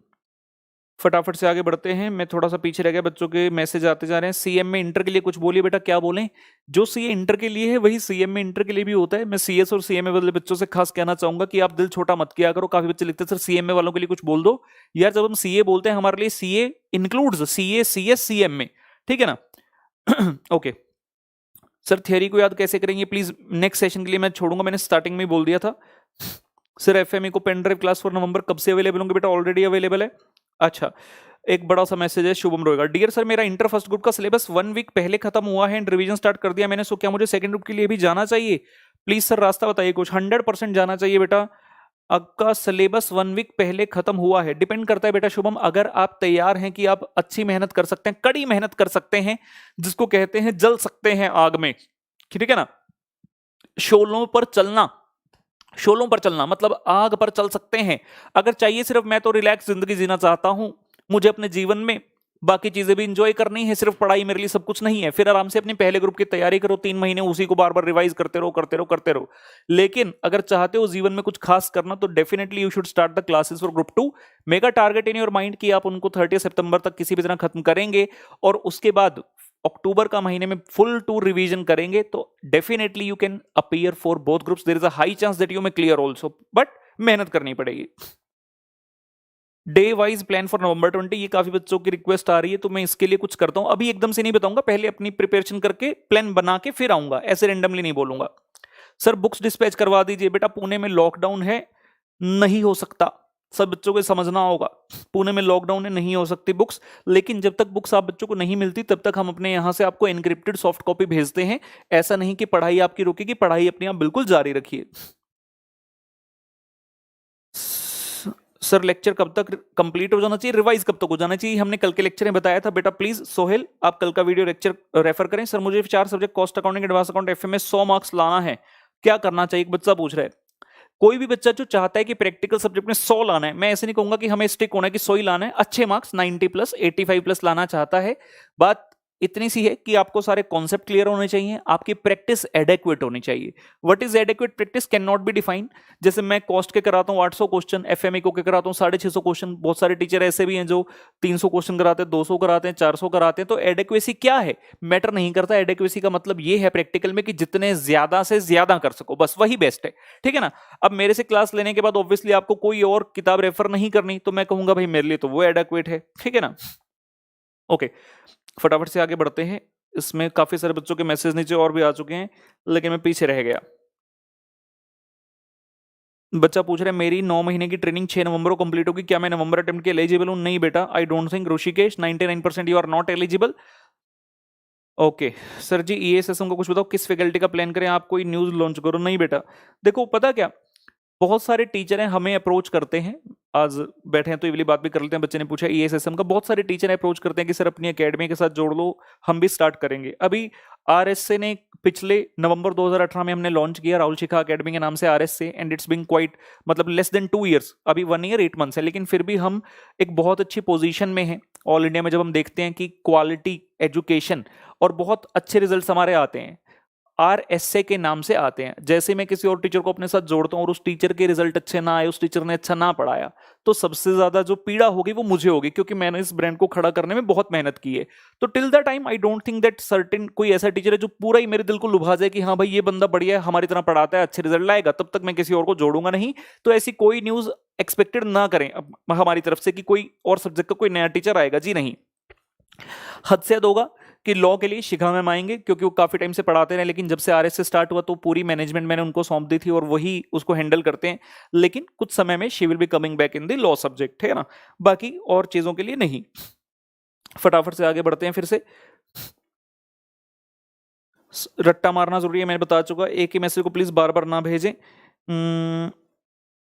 फटाफट से आगे बढ़ते हैं, मैं थोड़ा सा पीछे रह गया, बच्चों के मैसेज आते जा रहे हैं। सीएम में इंटर के लिए कुछ बोलिए बेटा, क्या बोलें? जो सीए इंटर के लिए है वही सीएम में इंटर के लिए भी होता है। मैं सीएस और सीएमए वाले बच्चों से खास कहना चाहूंगा कि आप दिल छोटा मत किया करो। काफी बच्चे लिखते हैं सर सीएमए वालों के लिए कुछ बोल दो। यार जब हम सीए बोलते हैं हमारे लिए CA includes CA CS CMA, ठीक है ना? ओके सर, थियरी को याद कैसे करेंगे प्लीज नेक्स्ट सेशन के लिए मैं छोड़ूंगा, मैंने स्टार्टिंग में ही बोल दिया था। सर एफएमई को pen drive class for November कब से अवेलेबल होंगे बेटा? ऑलरेडी अवेलेबल है। अच्छा, एक बड़ा सा मैसेज है शुभम रोय का। डियर सर, मेरा इंटर फर्स्ट ग्रुप का सिलेबस 1 वीक पहले खत्म हुआ है एंड रिवीजन स्टार्ट कर दिया मैंने, सो क्या मुझे सेकंड ग्रुप के लिए भी जाना चाहिए? प्लीज सर रास्ता बताइए कुछ। 100% जाना चाहिए बेटा। आपका सिलेबस 1 वीक पहले खत्म हुआ है, डिपेंड करता है बेटा शुभम, अगर आप तैयार हैं कि आप अच्छी मेहनत कर सकते हैं, कड़ी मेहनत कर सकते हैं, जिसको कहते हैं जल सकते हैं आग में, ठीक है ना? शोलों पर चलना मतलब आग पर चल सकते हैं। अगर चाहिए सिर्फ मैं तो रिलैक्स जिंदगी जीना चाहता हूं, मुझे अपने जीवन में बाकी चीजें भी इंजॉय करनी है, सिर्फ पढ़ाई मेरे लिए सब कुछ नहीं है, फिर आराम से अपने पहले ग्रुप की तैयारी करो, 3 महीने उसी को बार बार रिवाइज करते रहो। लेकिन अगर चाहते हो जीवन में कुछ खास करना तो definitely you should start the classes for group 2। Mega target in your mind कि आप उनको 30 सितंबर तक किसी भी तरह खत्म करेंगे और उसके बाद अक्टूबर का महीने में फुल टूर रिवीजन करेंगे तो definitely you can appear for both groups. There is a high chance that you may clear also, but मेहनत करनी पड़ेगी। Day wise plan for November 20, ये काफी बच्चों की रिक्वेस्ट आ रही है तो मैं इसके लिए कुछ करता हूं, अभी एकदम से नहीं बताऊंगा, पहले अपनी प्रिपरेशन करके प्लान बना के फिर आऊंगा, ऐसे रेंडमली नहीं बोलूंगा। सर बुक्स डिस्पैच करवा दीजिए बेटा, पुणे में लॉकडाउन है, नहीं हो सकता, सब बच्चों को समझना होगा। पुणे में लॉकडाउन है, नहीं हो सकती बुक्स, लेकिन जब तक बुक्स आप बच्चों को नहीं मिलती तब तक हम अपने यहां से आपको एनक्रिप्टेड सॉफ्ट कॉपी भेजते हैं। ऐसा नहीं कि पढ़ाई आपकी रुकेगी, पढ़ाई अपनी आप बिल्कुल जारी रखिए। सर लेक्चर कब तक कंप्लीट हो जाना चाहिए, रिवाइज कब तक हो जाना चाहिए? हमने कल के लेक्चर में बताया था बेटा, प्लीज सोहेल आप कल का वीडियो लेक्चर रेफर करें। सर मुझे 4 subject cost accounting, advance account, FA में 100 मार्क्स लाना है, क्या करना चाहिए? एक बच्चा पूछ रहा है। कोई भी बच्चा जो चाहता है कि प्रैक्टिकल सब्जेक्ट में 100 लाना है, मैं ऐसे नहीं कहूंगा कि हमें स्टिक होना है कि 100 ही लाना है, अच्छे मार्क्स 90 प्लस 85 प्लस लाना चाहता है, बात इतनी सी है कि आपको सारे कॉन्सेप्ट क्लियर होने चाहिए, आपकी प्रैक्टिस एडेक्वेट होनी चाहिए। What is adequate practice can not be define. जैसे मैं कॉस्ट के कराता हूँ 800 क्वेश्चन, एफएमई को के कराता हूँ 650 क्वेश्चन, बहुत सारे टीचर ऐसे भी हैं जो 300 क्वेश्चन कराते हैं, 200 कराते हैं, 400 कराते हैं। तो एडेक्वेसी क्या है, मैटर नहीं करता। एडेक्वेसी का मतलब ये है प्रैक्टिकल में कि जितने ज्यादा से ज्यादा कर सको, बस वही बेस्ट है, ठीक है ना? अब मेरे से क्लास लेने के बाद ऑब्वियसली आपको कोई और किताब रेफर नहीं करनी, तो मैं कहूंगा भाई मेरे लिए तो वो एडेक्वेट है, ठीक है ना? ओके फटाफट से आगे बढ़ते हैं। इसमें काफी सारे बच्चों के मैसेज नीचे और भी आ चुके हैं, लेकिन मैं पीछे रह गया। बच्चा पूछ रहा है मेरी 9 महीने की ट्रेनिंग 6 नवंबर को कंप्लीट होगी, क्या मैं नवंबर अटेम्प्ट के एलिजिबल हूं? नहीं बेटा, I don't think. Rishikesh 99% you are not eligible. Okay sir ji, ESSM को कुछ बताओ, किस फैकल्टी का प्लान करें, आप कोई न्यूज लॉन्च करो? नहीं बेटा, देखो पता क्या, बहुत सारे टीचर हैं हमें अप्रोच करते हैं, आज बैठे हैं तो ये वाली बात भी कर लेते हैं। बच्चे ने पूछा ईएसएसएम का, बहुत सारे टीचर अप्रोच करते हैं कि सर अपनी एकेडमी के साथ जोड़ लो, हम भी स्टार्ट करेंगे। अभी आरएसए ने पिछले नवंबर 2018 में हमने लॉन्च किया राहुल शिखा एकेडमी के नाम से RSA, and it's been quite मतलब लेस देन 2 ईयर्स, अभी 1 ईयर 8 मंथ्स है, लेकिन फिर भी हम एक बहुत अच्छी पोजीशन में हैं ऑल इंडिया में। जब हम देखते हैं कि क्वालिटी एजुकेशन और बहुत अच्छे रिजल्ट्स हमारे आते हैं, आरएसए के नाम से आते हैं। जैसे मैं किसी और टीचर को अपने साथ जोड़ता हूं और उस टीचर के रिजल्ट अच्छे ना आए, उस टीचर ने अच्छा ना पढ़ाया, तो सबसे ज्यादा जो पीड़ा होगी वो मुझे होगी, क्योंकि मैंने इस ब्रांड को खड़ा करने में बहुत मेहनत की है। तो till the time I don't think that certain कोई ऐसा टीचर है जो पूरा ही मेरे दिल को लुभा जाए कि हाँ भाई ये बंदा बढ़िया है, हमारी तरह पढ़ाता है, अच्छे रिजल्ट लाएगा, तब तक मैं किसी और को जोड़ूंगा नहीं। तो ऐसी कोई न्यूज एक्सपेक्टेड ना करें हमारी तरफ से कि कोई और सब्जेक्ट का कोई नया टीचर आएगा, जी नहीं। हद से हद होगा कि लॉ के लिए शिखा मैम आएंगे, क्योंकि वो काफी टाइम से पढ़ाते रहे, लेकिन जब से आरएस से स्टार्ट हुआ तो पूरी मैनेजमेंट मैंने उनको सौंप दी थी और वही उसको हैंडल करते हैं। लेकिन कुछ समय में she will be coming back in the law subject, है ना, बाकी और चीजों के लिए नहीं। फटाफट से आगे बढ़ते हैं। फिर से रट्टा मारना जरूरी है, मैंने बता चुका। एक ही मैसेज को प्लीज बार बार ना भेजें।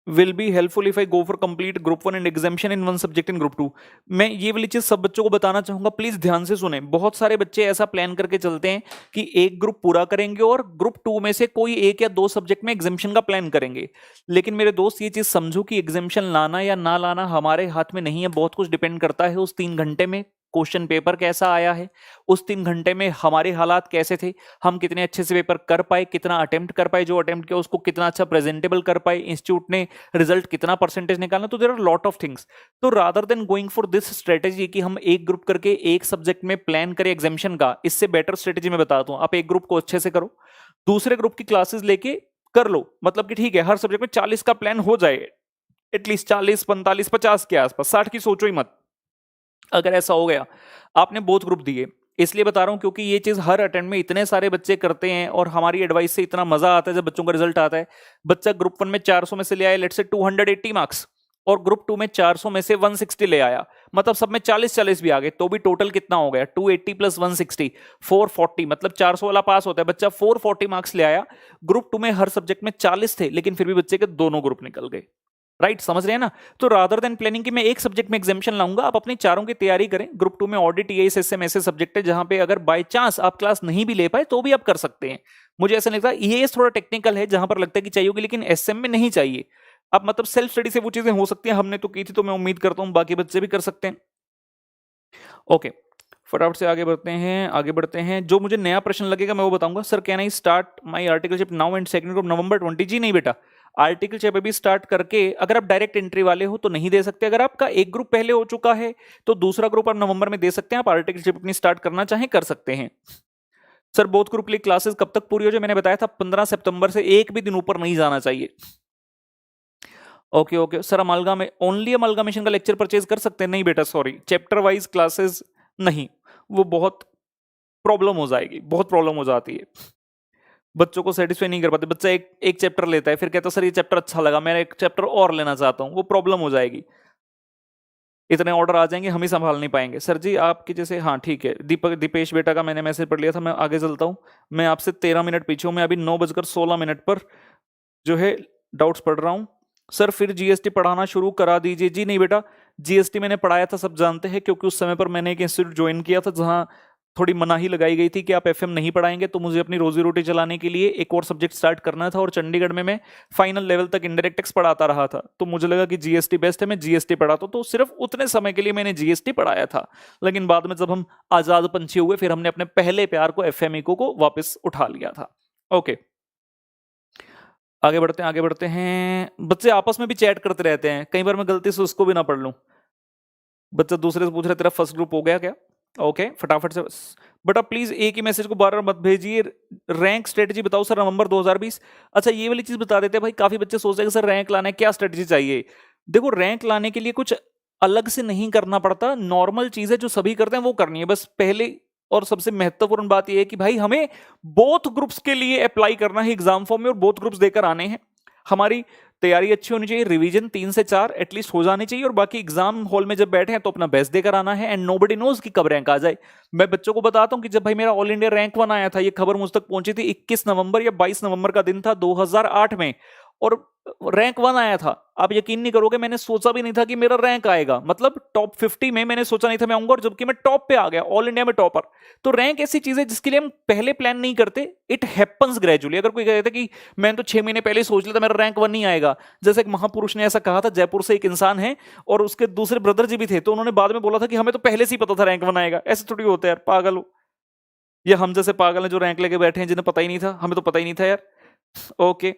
Will be helpful if I go for complete group 1 and exemption in 1 subject in group 2। मैं ये वाली चीज सब बच्चों को बताना चाहूंगा, प्लीज ध्यान से सुने। बहुत सारे बच्चे ऐसा प्लान करके चलते हैं कि एक ग्रुप पूरा करेंगे और ग्रुप 2 में से कोई 1 या 2 सब्जेक्ट में एग्जामिशन का प्लान करेंगे। लेकिन मेरे दोस्त ये चीज समझो कि एग्जामिशन लाना या ना लाना हमारे हाथ में नहीं है, बहुत कुछ डिपेंड करता है उस 3 घंटे में क्वेश्चन पेपर कैसा आया है, उस 3 घंटे में हमारे हालात कैसे थे, हम कितने अच्छे से पेपर कर पाए, कितना अटेम्प्ट कर पाए, जो अटेम्प्ट किया उसको कितना अच्छा प्रेजेंटेबल कर पाए, इंस्टीट्यूट ने रिजल्ट कितना परसेंटेज निकालना। तो there are lot of things. तो rather than going for this strategy कि हम एक ग्रुप करके एक सब्जेक्ट में प्लान करें एग्जामिशन का, इससे बेटर स्ट्रेटेजी मैं बताता हूं, आप एक ग्रुप को अच्छे से करो, दूसरे ग्रुप की क्लासेस लेके कर लो। मतलब कि ठीक है हर सब्जेक्ट में 40 का प्लान हो जाए, एटलीस्ट 40, 45, 50 के आसपास, 60 की सोचो ही मत। अगर ऐसा हो गया, आपने बोथ ग्रुप दिए, इसलिए बता रहा हूं क्योंकि ये चीज हर अटेम्प्ट में इतने सारे बच्चे करते हैं और हमारी एडवाइस से इतना मजा आता है जब बच्चों का रिजल्ट आता है। बच्चा ग्रुप 1 में 400 में से ले आया लेट्स से 280 मार्क्स, और ग्रुप 2 में 400 में से 160 ले आया, मतलब सब में 40-40 भी आ गए, तो भी टोटल कितना हो गया, 280 प्लस 160 440, मतलब 400 वाला पास होता है। बच्चा 440 मार्क्स ले आया, ग्रुप 2 में हर सब्जेक्ट में 40 थे, लेकिन फिर भी बच्चे के दोनों ग्रुप निकल गए। राइट, समझ रहे हैं ना। तो रादर देन प्लानिंग कि मैं एक सब्जेक्ट में एग्जामिशन लाऊंगा, आप अपनी चारों की तैयारी करें। ग्रुप 2 में ऑडिट, ईएएस, एसएम ऐसे सब्जेक्ट है जहां पे अगर बाय चांस आप क्लास नहीं भी ले पाए तो भी आप कर सकते हैं। मुझे ऐसा लगता है ईएएस थोड़ा टेक्निकल है जहां पर लगता है कि चाहिए होगी, लेकिन एसएम में नहीं चाहिए। अब मतलब सेल्फ स्टडी से वो चीजें हो सकती हैं, हमने तो की थी, तो मैं उम्मीद करता हूं बाकी बच्चे भी कर सकते हैं। ओके, फटाफट से आगे बढ़ते हैं। जो मुझे नया प्रश्न लगेगा मैं वो बताऊंगा। Sir can I start my articleship now and second group November 20? जी नहीं बेटा, आर्टिकलशिप अभी स्टार्ट करके अगर आप डायरेक्ट एंट्री वाले हो तो नहीं दे सकते। अगर आपका एक ग्रुप पहले हो चुका है तो दूसरा ग्रुप आप नवंबर में दे सकते हैं। आप आर्टिकलशिप अपनी स्टार्ट करना चाहें कर सकते हैं। सर बोथ ग्रुप के लिए क्लासेस कब तक पूरी हो जाए? मैंने बताया था 15 सितंबर से एक भी दिन ऊपर नहीं जाना चाहिए। ओके सर, अमालगाम ओनली अमालगामेशन का लेक्चर परचेज कर सकते हैं? नहीं बेटा सॉरी, चैप्टर वाइज क्लासेस नहीं, वो बहुत प्रॉब्लम हो जाएगी, बहुत प्रॉब्लम हो जाती है, बच्चों को सेटिस्फाई नहीं कर पाते। बच्चा एक चैप्टर लेता है, फिर कहता है सर ये चैप्टर अच्छा लगा, मैं एक चैप्टर और लेना चाहता हूं, वो प्रॉब्लम हो जाएगी। इतने ऑर्डर आ जाएंगे हम ही संभाल नहीं पाएंगे। सर जी आपकी जैसे, हाँ ठीक है, दीपेश बेटा का मैंने मैसेज पढ़ लिया था, मैं आगे चलता हूँ। मैं आपसे 13 मिनट पीछे हूँ, मैं अभी 9:16 पर जो है डाउट्स पढ़ रहा हूँ। सर फिर जीएसटी पढ़ाना शुरू करा दीजिए। जी नहीं बेटा, जीएसटी मैंने पढ़ाया था, सब जानते हैं, क्योंकि उस समय पर मैंने एक इंस्टीट्यूट ज्वाइन किया था जहां थोड़ी मनाही लगाई गई थी कि आप एफएम नहीं पढ़ाएंगे, तो मुझे अपनी रोजी रोटी चलाने के लिए एक और सब्जेक्ट स्टार्ट करना था, और चंडीगढ़ में मैं फाइनल लेवल तक इंडायरेक्ट टैक्स पढ़ाता रहा था, तो मुझे लगा कि जीएसटी बेस्ट है, मैं जीएसटी पढ़ाता हूं। तो सिर्फ उतने समय के लिए मैंने जीएसटी पढ़ाया था, लेकिन बाद में जब हम आजाद पंछी हुए फिर हमने अपने पहले प्यार को एफएम को वापस उठा लिया था। ओके, आगे बढ़ते हैं। बच्चे आपस में भी चैट करते रहते हैं, कई बार मैं गलती से उसको भी ना पढ़ लूं। बच्चा दूसरे से पूछ रहा है तेरा फर्स्ट ग्रुप हो गया क्या? ओके, फटाफट से बेटा प्लीज एक ही मैसेज को बार-बार मत भेजिए। रैंक स्ट्रेटजी बताओ सर नवंबर 2020। अच्छा ये वाली चीज बता देते हैं भाई, काफी बच्चे सोचते हैं कि सर रैंक लाने क्या स्ट्रेटजी चाहिए। देखो रैंक लाने के लिए कुछ अलग से नहीं करना पड़ता, नॉर्मल चीज है जो सभी करते हैं वो करनी है। बस पहले और सबसे महत्वपूर्ण बात यह है कि भाई हमें बोथ ग्रुप्स के लिए अप्लाई करना है एग्जाम फॉर्म में, और बोथ ग्रुप्स देकर आने हैं। हमारी तैयारी अच्छी होनी चाहिए, रिवीजन 3 से 4 एटलीस्ट हो जानी चाहिए, और बाकी एग्जाम हॉल में जब बैठे हैं तो अपना बेस्ट देकर आना है। एंड नोबडी नोज कि कब रैंक आ जाए। मैं बच्चों को बताता हूं कि जब भाई मेरा ऑल इंडिया रैंक 1 आया था, ये खबर मुझ तक पहुंची थी 21 नवंबर या 22 नवंबर का दिन था 2008 में, और रैंक 1 आया था। आप यकीन नहीं करोगे, मैंने सोचा भी नहीं था कि मेरा रैंक आएगा, मतलब टॉप 50 में मैंने सोचा नहीं था मैं आऊंगा, और जबकि मैं टॉप पे आ गया, ऑल इंडिया में टॉपर। तो रैंक ऐसी चीज है जिसके लिए हम पहले प्लान नहीं करते, इट हैपेंस ग्रेजुअली। अगर कोई कहता कि मैंने तो 6 महीने पहले सोच लिया था मेरा रैंक 1 नहीं आएगा, जैसे एक महापुरुष ने ऐसा कहा था, जयपुर से एक इंसान है और उसके दूसरे ब्रदर जी भी थे, तो उन्होंने बाद में बोला था कि हमें तो पहले से ही पता था रैंक 1 आएगा। ऐसे थोड़ी होता है यार, पागल हो, ये हम जैसे पागल हैं जो रैंक लेके बैठे हैं, जिन्हें पता ही नहीं था, हमें तो पता ही नहीं था यार। Okay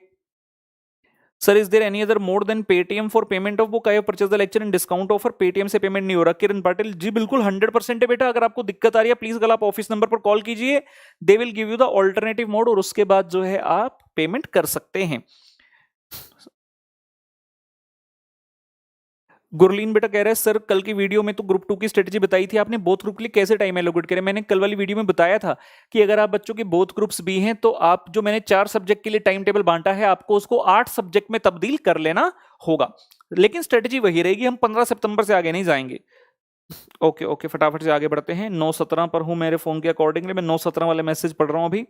sir, is there any other mode then Paytm for payment of book? I have purchase the lecture in discount offer, Paytm से पेमेंट नहीं हो रहा। किरण पाटिल जी बिल्कुल 100% है बेटा। अगर आपको दिक्कत आ रही है प्लीज कल आप ऑफिस नंबर पर कॉल कीजिए, they will give you the alternative mode, और उसके बाद जो है आप पेमेंट कर सकते हैं। गुरलीन बेटा कह रहा है सर कल की वीडियो में तो ग्रुप 2 की स्ट्रेटजी बताई थी आपने, बोथ ग्रुप के लिए कैसे टाइम एलोकेट करें? मैंने कल वाली वीडियो में बताया था कि अगर आप बच्चों के बोथ ग्रुप्स भी हैं तो आप जो मैंने 4 सब्जेक्ट के लिए टाइम टेबल बांटा है, आपको उसको 8 सब्जेक्ट में तब्दील कर लेना होगा, लेकिन स्ट्रेटजी वही रहेगी, हम 15 सितंबर से आगे नहीं जाएंगे। ओके फटाफट से आगे बढ़ते हैं। 9:17 पर हूं मेरे फोन के अकॉर्डिंगली, मैं 9:17 वाले मैसेज पढ़ रहा हूं अभी।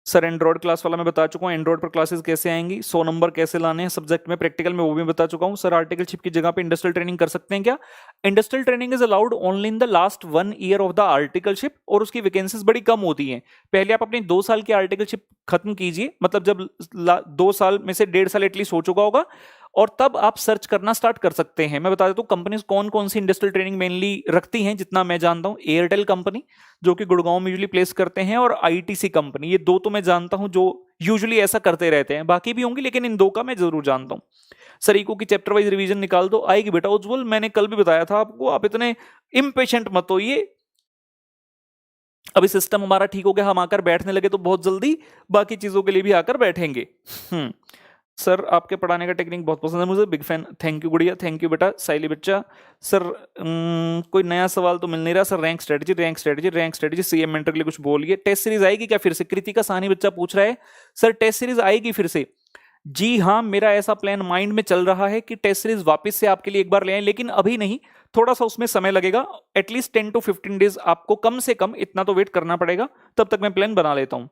सर एंड्रॉइड क्लास वाला मैं बता चुका हूँ, एंड्रॉइड पर क्लासेस कैसे आएंगी, 100 नंबर कैसे लाने हैं सब्जेक्ट में प्रैक्टिकल में, वो भी बता चुका हूँ। सर आर्टिकलशिप की जगह पे इंडस्ट्रियल ट्रेनिंग कर सकते हैं क्या? Industrial training is allowed only in the last 1 year of the articleship, और उसकी वैकेंसीज बड़ी कम होती हैं। पहले आप अपनी 2 साल की आर्टिकलशिप खत्म कीजिए, मतलब जब 2 साल में से 1.5 साल एटलीस्ट हो चुका होगा, और तब आप सर्च करना स्टार्ट कर सकते हैं। मैं बता देता हूँ कंपनीज कौन कौन सी इंडस्ट्रियल ट्रेनिंग मेनली रखती हैं। जितना मैं जानता हूँ, एयरटेल कंपनी जो कि गुड़गांव में यूजली प्लेस करते हैं, और आईटीसी कंपनी, ये दो तो मैं जानता हूं जो यूजुअली ऐसा करते रहते हैं। बाकी भी होंगी लेकिन इन दो का मैं जरूर जानता हूं। सर इको की चैप्टर वाइज रिवीजन निकाल दो, आएगी बेटा उज्जवल, मैंने कल भी बताया था आपको, आप इतने इम्पेशेंट मत होइए। अभी सिस्टम हमारा ठीक हो गया, हम आकर बैठने लगे तो बहुत जल्दी बाकी चीजों के लिए भी आकर बैठेंगे। सर आपके पढ़ाने का टेक्निक बहुत पसंद है मुझे, बिग फैन। थैंक यू गुड़िया, थैंक यू बेटा, साइली बच्चा। सर कोई नया सवाल तो मिल नहीं रहा sir. Rank strategy, rank strategy, rank strategy, CM mentor के लिए कुछ बोलिए। टेस्ट सीरीज आएगी क्या फिर से? कृतिका साहनी बच्चा पूछ रहा है, सर टेस्ट सीरीज आएगी फिर से? जी हाँ, मेरा ऐसा प्लान माइंड में चल रहा है कि टेस्ट सीरीज वापस से आपके लिए एक बार ले आए, लेकिन अभी नहीं, थोड़ा सा उसमें समय लगेगा। एटलीस्ट 10 to 15 डेज आपको कम से कम इतना तो वेट करना पड़ेगा, तब तक मैं प्लान बना लेता हूं।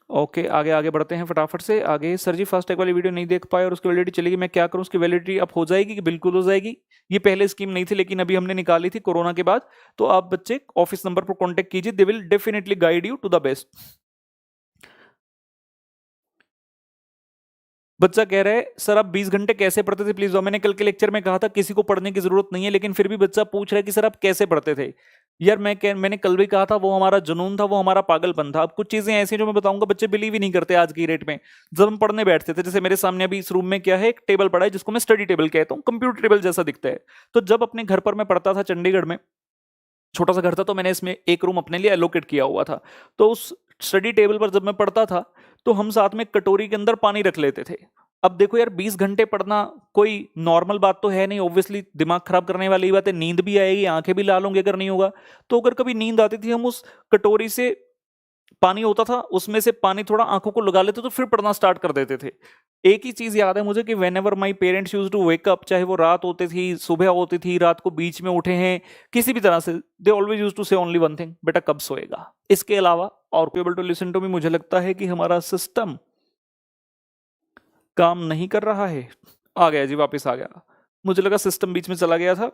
ओके आगे आगे बढ़ते हैं फटाफट से आगे। सर जी फास्ट टैग वाली वीडियो नहीं देख पाए और उसकी वैलिडिटी चलेगी, मैं क्या करूं? उसकी वैलिडिटी अब हो जाएगी कि बिल्कुल हो जाएगी। ये पहले स्कीम नहीं थी लेकिन अभी हमने निकाली थी कोरोना के बाद। तो आप बच्चे ऑफिस नंबर पर कांटेक्ट कीजिए, they will definitely guide you to the best. बच्चा कह रहा है सर आप 20 घंटे कैसे पढ़ते थे प्लीज? मैंने कल के लेक्चर में कहा था किसी को पढ़ने की जरूरत नहीं है, लेकिन फिर भी बच्चा पूछ रहा है कि सर आप कैसे पढ़ते थे। यार मैंने कल भी कहा था, वो हमारा जुनून था, वो हमारा पागलपन था। अब कुछ चीजें ऐसी हैं जो मैं बताऊंगा, बच्चे बिलीव ही नहीं करते आज की रेट में। जब हम पढ़ने बैठते थे, जैसे मेरे सामने अभी इस रूम में क्या है, एक टेबल पड़ा है जिसको मैं स्टडी टेबल कहता हूँ, कंप्यूटर टेबल जैसा दिखता है। तो जब अपने घर पर मैं पढ़ता था चंडीगढ़ में, छोटा सा घर था, तो मैंने इसमें एक रूम अपने लिए एलोकेट किया हुआ था। तो उस स्टडी टेबल पर जब मैं पढ़ता था तो हम साथ में कटोरी के अंदर पानी रख लेते थे। अब देखो यार 20 घंटे पढ़ना कोई नॉर्मल बात तो है नहीं, ऑब्वियसली दिमाग खराब करने वाली बात है, नींद भी आएगी, आंखें भी लाल होंगी अगर नहीं होगा। तो अगर कभी नींद आती थी, हम उस कटोरी से पानी होता था, उसमें से पानी थोड़ा आंखों को लगा लेते तो फिर पढ़ना स्टार्ट कर देते थे। एक ही चीज याद है मुझे कि whenever my parents use to wake up, चाहे वो रात होती थी, सुबह होती थी, रात को बीच में उठे हैं, किसी भी तरह से, they always use to say only one thing, बेटा कब सोएगा। इसके अलावा और able to listen to me, मुझे लगता है कि हमारा सिस्टम काम नहीं कर रहा है। आ गया जी, वापस आ गया, मुझे लगा सिस्टम बीच में चला गया था।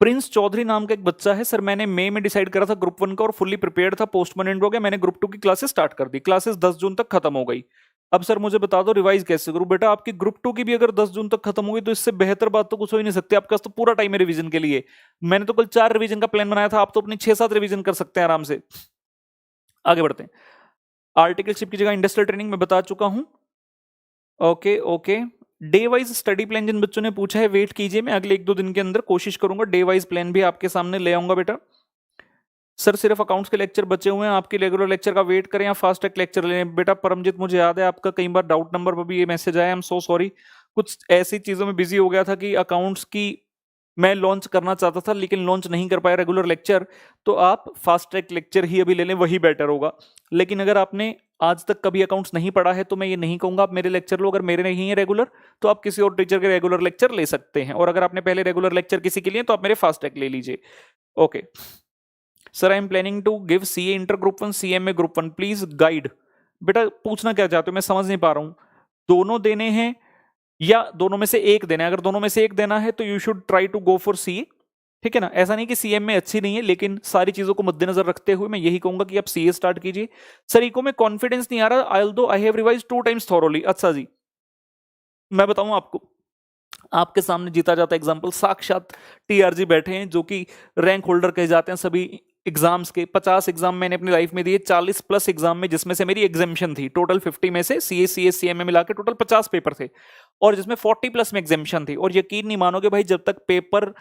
प्रिंस चौधरी नाम का एक बच्चा है, सर मैंने मई में डिसाइड करा था ग्रुप 1 का और फुल्ली प्रिपेयर्ड था, पोस्टपोनेंट हो गया, मैंने ग्रुप 2 की क्लासेस स्टार्ट कर दी, क्लासेस 10 जून तक खत्म हो गई। अब सर मुझे बता दो रिवाइज कैसे करूं? बेटा आपकी ग्रुप 2 की भी अगर 10 जून तक खत्म होगी तो इससे बेहतर बात तो कुछ हो ही नहीं सकती। आपके पास तो पूरा टाइम है रिवीजन के लिए। मैंने तो कल 4 रिवीजन का प्लान बनाया था, आप तो अपनी 6-7 रिवीजन कर सकते हैं आराम से। आगे बढ़ते हैं। आर्टिकलशिप की जगह इंडस्ट्रियल ट्रेनिंग में बता चुका हूं। Okay okay, day wise study plan जिन बच्चों ने पूछा है वेट कीजिए, मैं अगले 1-2 दिन के अंदर कोशिश करूंगा डे वाइज प्लान भी आपके सामने ले आऊंगा बेटा। सर सिर्फ अकाउंट्स के लेक्चर बचे हुए हैं, आपके रेगुलर लेक्चर का वेट करें या फास्ट ट्रैक लेक्चर लें? बेटा परमजीत, मुझे याद है आपका कई बार डाउट नंबर पर भी ये मैसेज आया, आई एम सो सॉरी, कुछ ऐसी चीजों में बिजी हो गया था कि अकाउंट्स की मैं लॉन्च करना चाहता था लेकिन लॉन्च नहीं कर पाया रेगुलर लेक्चर। तो आप फास्ट ट्रैक लेक्चर ही अभी ले लें, वही बेटर होगा। लेकिन अगर आपने आज तक कभी अकाउंट्स नहीं पढ़ा है तो मैं ये नहीं कहूंगा आप मेरे लेक्चर लो, अगर मेरे नहीं है रेगुलर तो आप किसी और टीचर के रेगुलर लेक्चर ले सकते हैं, और अगर आपने पहले रेगुलर लेक्चर किसी के लिए तो आप मेरे फास्ट ट्रैक ले लीजिए। Okay sir, I am planning to give CA inter group 1, CMA group 1, please guide. बेटा पूछना क्या चाहते हो, मैं समझ नहीं पा रहा हूं। दोनों देने हैं या दोनों में से एक देना है? अगर दोनों में से एक देना है तो you should try to go for CA, ठीक है ना। ऐसा नहीं कि सीएम में अच्छी नहीं है, लेकिन सारी चीजों को मद्देनजर रखते हुए मैं यही कहूंगा कि आप सीए स्टार्ट कीजिए। सर इको में कॉन्फिडेंस नहीं आ रहा, although I have revised 2 times thoroughly. अच्छा जी, मैं बताऊं आपको, आपके सामने जीता जाता एग्जाम्पल साक्षात टीआरजी बैठे हैं जो कि रैंक होल्डर कहे जाते हैं सभी एग्जाम्स के। 50 एग्जाम मैंने अपनी लाइफ में दिए, 40 प्लस एग्जाम में, जिसमें से मेरी एग्जामेशन थी। टोटल 50 में से सीए में मिला के टोटल 50 पेपर थे, और जिसमें 40 प्लस में एग्जामेशन थी। और यकीन नहीं मानोगे भाई, जब तक पेपर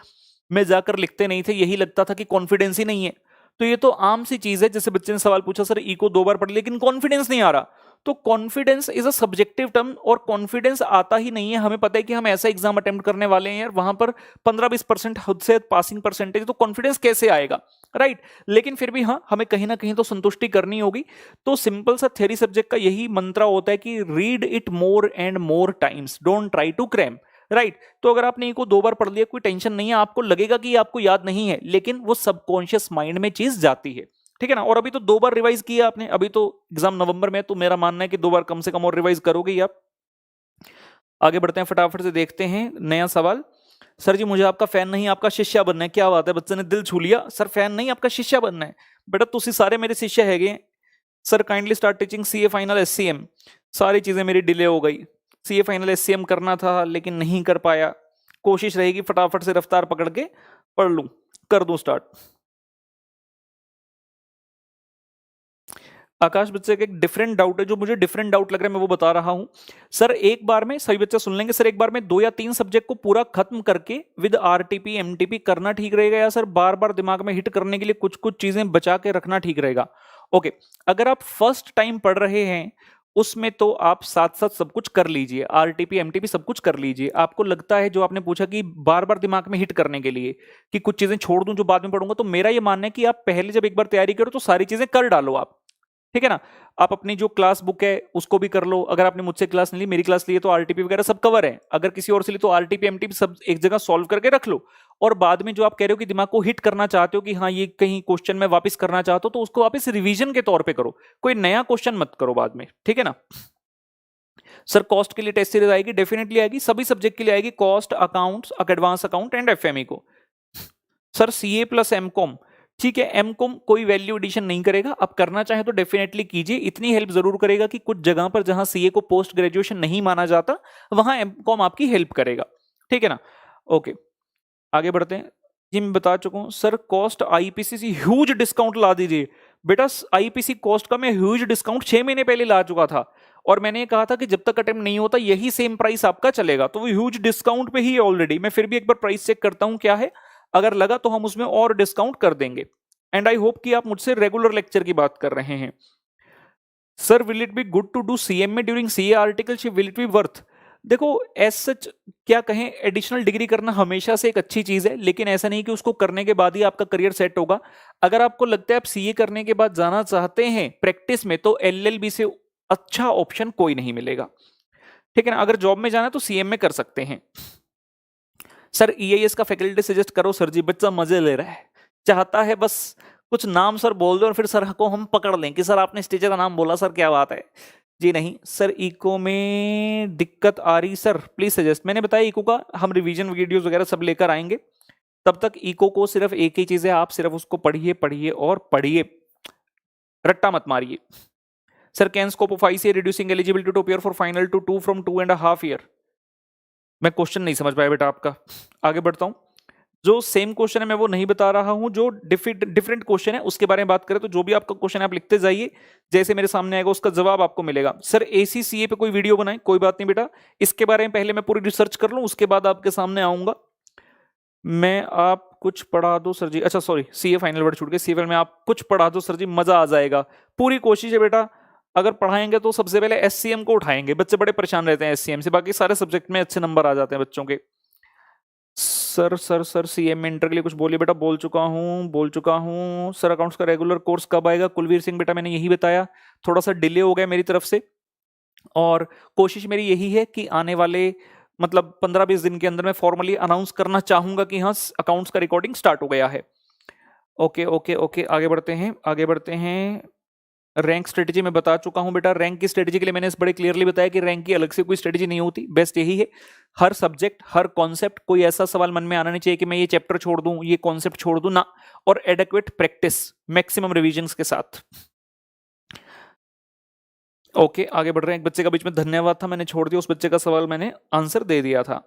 में जाकर लिखते नहीं थे यही लगता था कि कॉन्फिडेंस ही नहीं है। तो ये तो आम सी चीज है। जैसे बच्चे ने सवाल पूछा सर इको 2 बार पढ़ लेकिन कॉन्फिडेंस नहीं आ रहा, तो confidence is a subjective term, और कॉन्फिडेंस आता ही नहीं है। हमें पता है कि हम ऐसा एग्जाम अटेम्प्ट करने वाले हैं यार, वहां पर 15-20% हद से पासिंग परसेंटेज, तो कॉन्फिडेंस कैसे आएगा, राइट। लेकिन फिर भी हाँ, हमें कहीं ना कहीं तो संतुष्टि करनी होगी। तो सिंपल सा थ्योरी सब्जेक्ट का यही मंत्र होता है कि read it more and more times, don't try to cram, right. तो अगर आपने इको 2 बार पढ़ लिया, कोई टेंशन नहीं है, आपको लगेगा कि आपको याद नहीं है, लेकिन वो सबकॉन्शियस माइंड में चीज जाती है, ठीक है ना। और अभी तो 2 बार रिवाइज किया आपने, अभी तो एग्जाम नवंबर में, तो मेरा मानना है कि 2 बार कम से कम और रिवाइज करोगे ही आप। आगे बढ़ते हैं, फटाफट से देखते हैं नया सवाल। सर जी मुझे आपका फैन नहीं आपका शिष्य बनना है। क्या बात है, बच्चे ने दिल छू लिया। सर फैन नहीं आपका शिष्य बनना है? बेटा तुसी सारे मेरे शिष्य हैगे, sir kindly start teaching CA final SCM. सारी चीजें मेरी डिले हो गई। सीए फाइनल एससीएम करना था लेकिन नहीं कर पाया। कोशिश रहेगी फटाफट से रफ्तार पकड़ के पढ़ लूं, कर दूं स्टार्ट। आकाश बच्चे का एक डिफरेंट डाउट है, जो मुझे डिफरेंट डाउट लग रहा है मैं वो बता रहा हूं। सर एक बार में, सभी बच्चे सुन लेंगे, सर एक बार में 2 या 3 सब्जेक्ट को पूरा खत्म करके विद आरटीपी एमटीपी करना ठीक रहेगा, या सर बार बार दिमाग में हिट करने के लिए कुछ कुछ चीजें बचा के रखना ठीक रहेगा? ओके, अगर आप फर्स्ट टाइम पढ़ रहे हैं उसमें तो आप साथ साथ सब कुछ कर लीजिए, आरटीपी एमटीपी सब कुछ कर लीजिए। आपको लगता है, जो आपने पूछा कि बार बार दिमाग में हिट करने के लिए कि कुछ चीजें छोड़ दूं जो बाद में पढ़ूंगा, तो मेरा ये मानना है कि आप पहले जब एक बार तैयारी करो तो सारी चीजें कर डालो आप, ठीक है ना। आप अपनी जो क्लास बुक है उसको भी कर लो, अगर आपने मुझसे क्लास नहीं ली, मेरी क्लास ली है, तो आरटीपी वगैरह सब कवर है। अगर किसी और से ली तो आरटीपी एमटीपी सब एक जगह सॉल्व करके रख लो, और बाद में जो आप कह रहे हो कि दिमाग को हिट करना चाहते हो कि हाँ ये कहीं क्वेश्चन में वापस करना चाहते हो, तो उसको वापस रिवीजन के तौर पे करो, कोई नया क्वेश्चन मत करो बाद में, ठीक है ना। सर कॉस्ट के लिए टेस्ट सीरीज आएगी, डेफिनेटली आएगी, सभी सब्जेक्ट के लिए आएगी, cost, accounts, advance account and FME को। सर सीए प्लस एमकॉम, ठीक है, एमकॉम कोई वैल्यू एडिशन नहीं करेगा, आप करना चाहे तो डेफिनेटली कीजिए, इतनी हेल्प जरूर करेगा कि कुछ जगह पर जहां सीए को पोस्ट ग्रेजुएशन नहीं माना जाता वहां एमकॉम आपकी हेल्प करेगा, ठीक है ना। ओके, आगे बढ़ते हैं। जी मैं बता चुका हूं सर, कॉस्ट आईपीसी से ह्यूज डिस्काउंट ला दीजिए। बेटा आईपीसी कॉस्ट का मैं ह्यूज डिस्काउंट 6 महीने पहले ला चुका था, और मैंने कहा था कि जब तक अटेम्प्ट नहीं होता यही सेम प्राइस आपका चलेगा, तो वो ह्यूज डिस्काउंट पे ही है ऑलरेडी। मैं फिर भी एक बार प्राइस चेक करता हूं क्या है, अगर लगा तो हम उसमें और डिस्काउंट कर देंगे। एंड आई होप कि आप मुझसे रेगुलर लेक्चर की बात कर रहे हैं। Sir will it be good to do CMA during CA articleship, will it be worth? देखो एज सच क्या कहें, एडिशनल डिग्री करना हमेशा से एक अच्छी चीज है, लेकिन ऐसा नहीं कि उसको करने के बाद ही आपका करियर सेट होगा। अगर आपको लगता है आप सीए करने के बाद जाना चाहते हैं प्रैक्टिस में, तो एलएलबी से अच्छा ऑप्शन कोई नहीं मिलेगा, ठीक है ना। अगर जॉब में जाना है तो सीएम में कर सकते हैं। सर ईआईएस का फैकल्टी सजेस्ट करो सर जी, बच्चा मजे ले रहा है, चाहता है बस कुछ नाम सर बोल दो और फिर सर को हम पकड़ लें कि सर आपने इस टीचर का नाम बोला सर, क्या बात है। जी नहीं सर, इको में दिक्कत आ रही सर, प्लीज सजेस्ट। मैंने बताया इको का हम रिवीजन वीडियोस वगैरह सब लेकर आएंगे, तब तक इको को सिर्फ एक ही चीज है, आप सिर्फ उसको पढ़िए पढ़िए और पढ़िए, रट्टा मत मारिए। Sir can scope of ICA reducing eligibility to appear for final to 2 from 2.5 year? मैं क्वेश्चन नहीं समझ पाया बेटा आपका, आगे बढ़ता हूं। जो सेम क्वेश्चन है मैं वो नहीं बता रहा हूं, जो डिफरेंट क्वेश्चन है उसके बारे में बात करें, तो जो भी आपका क्वेश्चन है आप लिखते जाइए, जैसे मेरे सामने आएगा उसका जवाब आपको मिलेगा। सर एसीसीए पे कोई वीडियो बनाए, कोई बात नहीं बेटा, इसके बारे में पहले मैं पूरी रिसर्च कर लूं, उसके बाद आपके सामने आऊंगा मैं। आप कुछ पढ़ा दो सर जी, अच्छा सॉरी सीए फाइनल वर्ड छूट गए, सीए में आप कुछ पढ़ा दो सर जी, मजा आ जाएगा। पूरी कोशिश है बेटा, अगर पढ़ाएंगे तो सबसे पहले एससीएम को उठाएंगे, बच्चे बड़े परेशान रहते हैं एससीएम से, बाकी सारे सब्जेक्ट में अच्छे नंबर आ जाते हैं बच्चों के। सर सीएम में इंटर के लिए कुछ बोलिए बेटा, बोल चुका हूँ सर। अकाउंट्स का रेगुलर कोर्स कब आएगा? कुलवीर सिंह बेटा मैंने यही बताया, थोड़ा सा डिले हो गया मेरी तरफ से, और कोशिश मेरी यही है कि आने वाले मतलब 15-20 दिन के अंदर मैं फॉर्मली अनाउंस करना चाहूंगा कि हाँ अकाउंट्स का रिकॉर्डिंग स्टार्ट हो गया है। ओके ओके ओके, आगे बढ़ते हैं। रैंक स्ट्रेटेजी में बता चुका हूं बेटा, रैंक की स्ट्रेटेजी के लिए मैंने बड़े क्लियरली बताया कि रैंक की अलग से कोई स्ट्रेटेजी नहीं होती, बेस्ट यही है हर सब्जेक्ट हर कॉन्सेप्ट, कोई ऐसा सवाल मन में आना नहीं चाहिए कि मैं ये चैप्टर छोड़ दूं ये कॉन्सेप्ट छोड़ दूं ना, और एडेक्वेट प्रैक्टिस मैक्सिमम रिविजन्स के साथ। ओके आगे बढ़ रहे हैं। एक बच्चे का बीच में धन्यवाद था, मैंने छोड़ दिया, उस बच्चे का सवाल मैंने आंसर दे दिया था।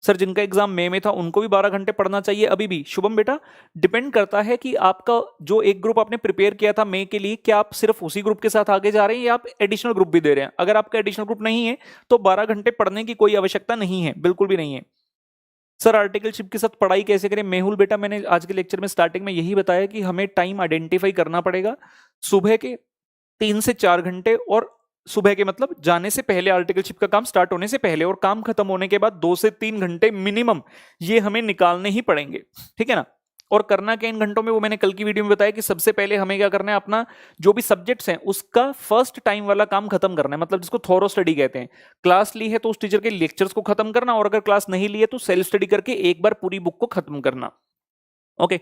सर जिनका एग्जाम मई में था उनको भी 12 घंटे पढ़ना चाहिए अभी भी? शुभम बेटा डिपेंड करता है कि आपका जो एक ग्रुप आपने प्रिपेयर किया था मई के लिए, क्या आप सिर्फ उसी ग्रुप के साथ आगे जा रहे हैं या आप एडिशनल ग्रुप भी दे रहे हैं? अगर आपका एडिशनल ग्रुप नहीं है तो 12 घंटे पढ़ने की कोई आवश्यकता नहीं है, बिल्कुल भी नहीं है। सर आर्टिकलशिप के साथ पढ़ाई कैसे करें? मेहुल बेटा मैंने आज के लेक्चर में स्टार्टिंग में यही बताया कि हमें टाइम आइडेंटिफाई करना पड़ेगा, सुबह के 3 से 4 घंटे, और सुबह के मतलब जाने से पहले, आर्टिकलशिप का काम स्टार्ट होने से पहले, और काम खत्म होने के बाद 2 से 3 घंटे मिनिमम ये हमें निकालने ही पड़ेंगे, ठीक है ना। और करना क्या इन घंटों में, वो मैंने कल की वीडियो में बताया कि सबसे पहले हमें क्या करना है, अपना जो भी सब्जेक्ट्स हैं उसका फर्स्ट टाइम वाला काम खत्म करना है, मतलब जिसको थोरो स्टडी कहते हैं। क्लास ली है तो उस टीचर के लेक्चर्स को खत्म करना, और अगर क्लास नहीं ली है तो सेल्फ स्टडी करके एक बार पूरी बुक को खत्म करना। ओके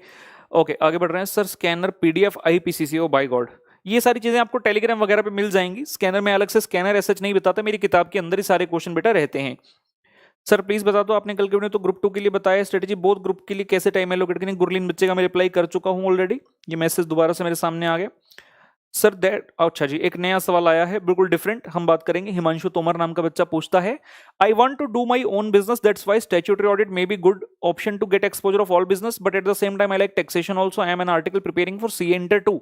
ओके आगे बढ़ रहे हैं। सर स्कैनर पीडीएफ आईपीसीसी, ओ बाय गॉड, ये सारी चीजें आपको टेलीग्राम वगैरह पे मिल जाएंगी। स्कैनर में अलग से स्कैनर ऐसा नहीं बताता, मेरी किताब के अंदर ही सारे क्वेश्चन बेटा रहते हैं। सर प्लीज बता दो, आपने कल के वीडियो तो ग्रुप 2 के लिए बताया स्ट्रेटेजी, बोथ ग्रुप के लिए कैसे टाइम एलोकेट करें? गुरलीन बच्चे का मैं रिप्लाई कर चुका हूं ऑलरेडी, ये मैसेज दोबारा से मेरे सामने आ गया। सर दैट अच्छा जी, एक नया सवाल आया है बिल्कुल डिफरेंट, हम बात करेंगे। हिमांशु तोमर नाम का बच्चा पूछता है, I want to do my own business, that's why statutory audit may be good option to get exposure of all business, but at the same time I like taxation also, I am an article preparing for CA inter 2।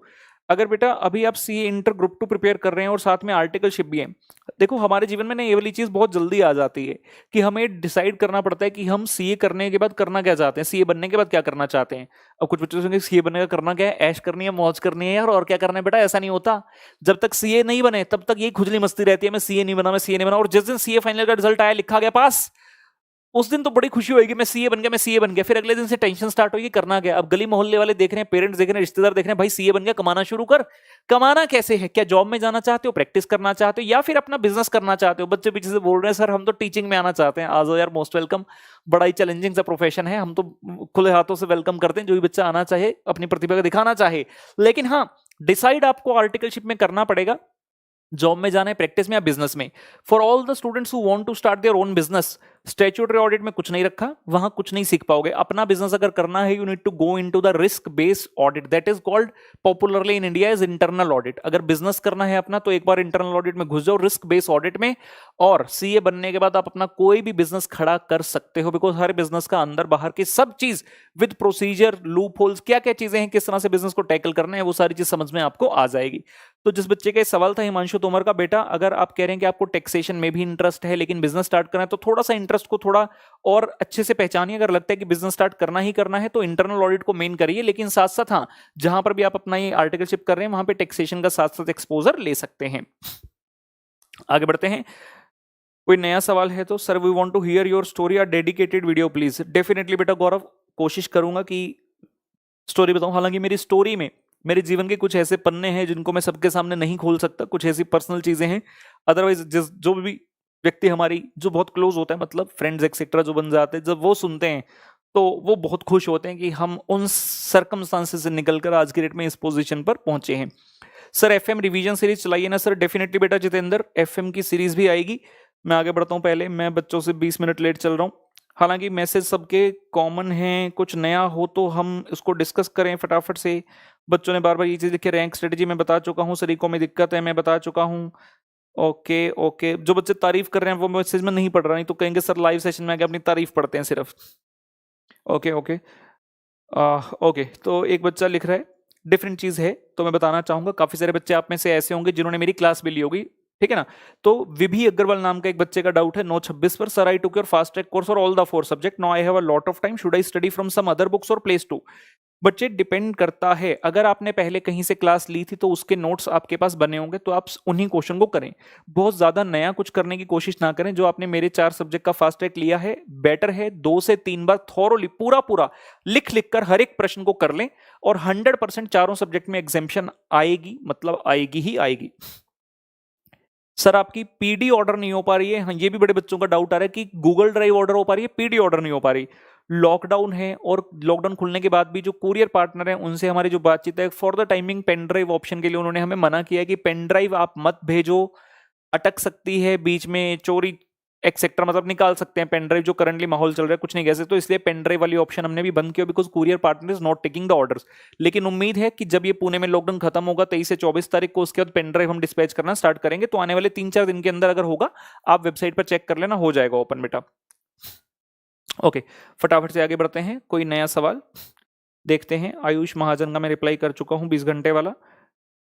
अगर बेटा अभी आप CA inter group 2 prepare कर रहे हैं और साथ में आर्टिकलशिप भी है, देखो हमारे जीवन में ना ये वाली चीज बहुत जल्दी आ जाती है कि हमें डिसाइड करना पड़ता है कि हम सीए करने के बाद करना क्या चाहते हैं, सीए बनने के बाद क्या करना चाहते हैं। अब कुछ बच्चों से सीए बनने का करना क्या है, ऐश करनी है, मौज करनी है यार, और क्या करना है बेटा, ऐसा नहीं होता। जब तक सीए नहीं बने तब तक ये खुजली मस्ती रहती है, मैं सीए नहीं बना, मैं सीए नहीं बना, और जिस दिन सीए फाइनल का रिजल्ट आया, लिखा गया पास, उस दिन तो बड़ी खुशी होगी, मैं सीए बन गया, मैं सीए बन गया। फिर अगले दिन से टेंशन स्टार्ट होगी, करना क्या। अब गली मोहल्ले वाले देख रहे हैं, पेरेंट्स देख रहे हैं, रिश्तेदार देख रहे हैं, भाई सीए बन गया, कमाना शुरू कर। कमाना कैसे है, क्या जॉब में जाना चाहते हो, प्रैक्टिस करना चाहते हो, या फिर अपना बिजनेस करना चाहते हो। बच्चे पीछे से बोल रहे हैं सर हम तो टीचिंग में आना चाहते हैं। आ जाओ यार, मोस्ट वेलकम। बड़ा ही चैलेंजिंग सा प्रोफेशन है, हम तो खुले हाथों से वेलकम करते हैं जो भी बच्चा आना चाहे, अपनी प्रतिभा को दिखाना चाहे। लेकिन हाँ, डिसाइड आपको आर्टिकलशिप में करना पड़ेगा, जॉब में जाना है, प्रैक्टिस में या बिजनेस में। For all the students who want to start their own business, statutory audit में कुछ नहीं रखा, वहां कुछ नहीं सीख पाओगे। अपना बिजनेस अगर करना है, you need to go into the risk based audit, that is called popularly in India is internal audit. अगर बिजनेस करना है अपना, तो एक बार इंटरनल ऑडिट में घुस जाओ, रिस्क बेस्ड ऑडिट में, और सीए बनने के बाद आप अपना कोई भी बिजनेस खड़ा कर सकते हो, बिकॉज हर बिजनेस का अंदर बाहर की सब चीज विद प्रोसीजर, लूप होल्स, क्या क्या चीजें हैं, किस तरह से बिजनेस को टैकल करना है, वो सारी चीज समझ में आपको आ जाएगी। तो जिस बच्चे का सवाल था हिमांशु तोमर का, बेटा अगर आप कह रहे हैं कि आपको टैक्सेशन में भी इंटरेस्ट है लेकिन बिजनेस स्टार्ट करना है, तो थोड़ा सा इंटरेस्ट को थोड़ा और अच्छे से पहचानिए। अगर लगता है कि बिजनेस स्टार्ट करना ही करना है, तो इंटरनल ऑडिट को मेन करिए, लेकिन साथ साथ हाँ, जहां पर भी आप अपना ये आर्टिकलशिप कर रहे हैं, वहां पे टैक्सेशन का साथ साथ एक्सपोजर ले सकते हैं। आगे बढ़ते हैं। कोई नया सवाल है तो, sir we want to hear your story और डेडिकेटेड वीडियो प्लीज। डेफिनेटली बेटा गौरव, कोशिश करूंगा कि स्टोरी बताऊं। हालांकि मेरी स्टोरी में मेरे जीवन के कुछ ऐसे पन्ने हैं जिनको मैं सबके सामने नहीं खोल सकता, कुछ ऐसी पर्सनल चीजें हैं। अदरवाइज जिस जो भी व्यक्ति हमारी जो बहुत क्लोज होता है, मतलब फ्रेंड्स एक्सेट्रा जो बन जाते हैं, जब वो सुनते हैं तो वो बहुत खुश होते हैं कि हम उन सर्कमस्टांसेस से निकलकर आज की डेट में इस पोजीशन पर पहुंचे हैं। सर एफएम रिवीजन सीरीज चलाइए ना। सर डेफिनेटली बेटा जितेंद्र, एफएम की सीरीज भी आएगी। मैं आगे बढ़ता हूं, पहले मैं बच्चों से 20 मिनट लेट चल रहा हूं। हालांकि मैसेज सबके कॉमन हैं, कुछ नया हो तो हम इसको डिस्कस करें फटाफट से। बच्चों ने बार बार ये चीज लिखी, रैंक स्ट्रेटेजी मैं बता चुका हूँ, सरीकों में दिक्कत है मैं बता चुका हूँ। ओके ओके, जो बच्चे तारीफ कर रहे हैं वो मैसेज में नहीं पढ़ रहा, नहीं तो कहेंगे सर लाइव सेशन में आके अपनी तारीफ पढ़ते हैं सिर्फ। ओके ओके ओके, तो एक बच्चा लिख रहा है डिफरेंट चीज है, तो मैं बताना चाहूंगा। काफी सारे बच्चे आप में से ऐसे होंगे जिन्होंने मेरी क्लास भी ली होगी, ठीक है ना। तो विभि अग्रवाल नाम का एक बच्चे का डाउट है 9/26 पर, sir I took your fast track course और all the 4 subject, now I have a lot of time, should I study from some other books और प्लेस टू। बच्चे डिपेंड करता है, अगर आपने पहले कहीं से क्लास ली थी तो उसके नोट्स आपके पास बने होंगे, तो आप उन्हीं क्वेश्चन को करें। बहुत ज्यादा नया कुछ करने की कोशिश ना करें। जो आपने मेरे 4 सब्जेक्ट का फास्ट ट्रैक लिया है, बेटर है 2 से 3 बार थॉरोली पूरा पूरा लिख लिख कर हर एक प्रश्न को कर लें, और 100% चारों सब्जेक्ट में एग्जाम्पशन आएगी, मतलब आएगी ही आएगी। सर आपकी पीडी ऑर्डर नहीं हो पा रही है, हाँ ये भी बड़े बच्चों का डाउट आ रहा है कि गूगल ड्राइव ऑर्डर हो पा रही है, पीडी ऑर्डर नहीं हो पा रही। लॉकडाउन है, और लॉकडाउन खुलने के बाद भी जो कुरियर पार्टनर है उनसे हमारी जो बातचीत है, for the timing pen drive option के लिए उन्होंने हमें मना किया है कि पेन ड्राइव आप मत भेजो, अटक सकती है, बीच में चोरी एक्सेट्रा, मतलब निकाल सकते हैं पेन ड्राइव, जो करंटली माहौल चल रहा है कुछ नहीं कह सकते, तो इसलिए पेन ड्राइव वाली ऑप्शन हमने भी बंद किया, because courier partner is not taking the orders. लेकिन उम्मीद है कि जब ये पुणे में लॉकडाउन खत्म होगा 23 से 24 तारीख को, उसके बाद पेन ड्राइव हम डिस्पैच करना स्टार्ट करेंगे, तो आने वाले 3-4 दिन के अंदर अगर होगा, आप वेबसाइट पर चेक कर लेना, हो जाएगा ओपन बेटा। ओके, फटाफट से आगे बढ़ते हैं। कोई नया सवाल देखते हैं। आयुष महाजन का मैं रिप्लाई कर चुका हूं 20 घंटे वाला।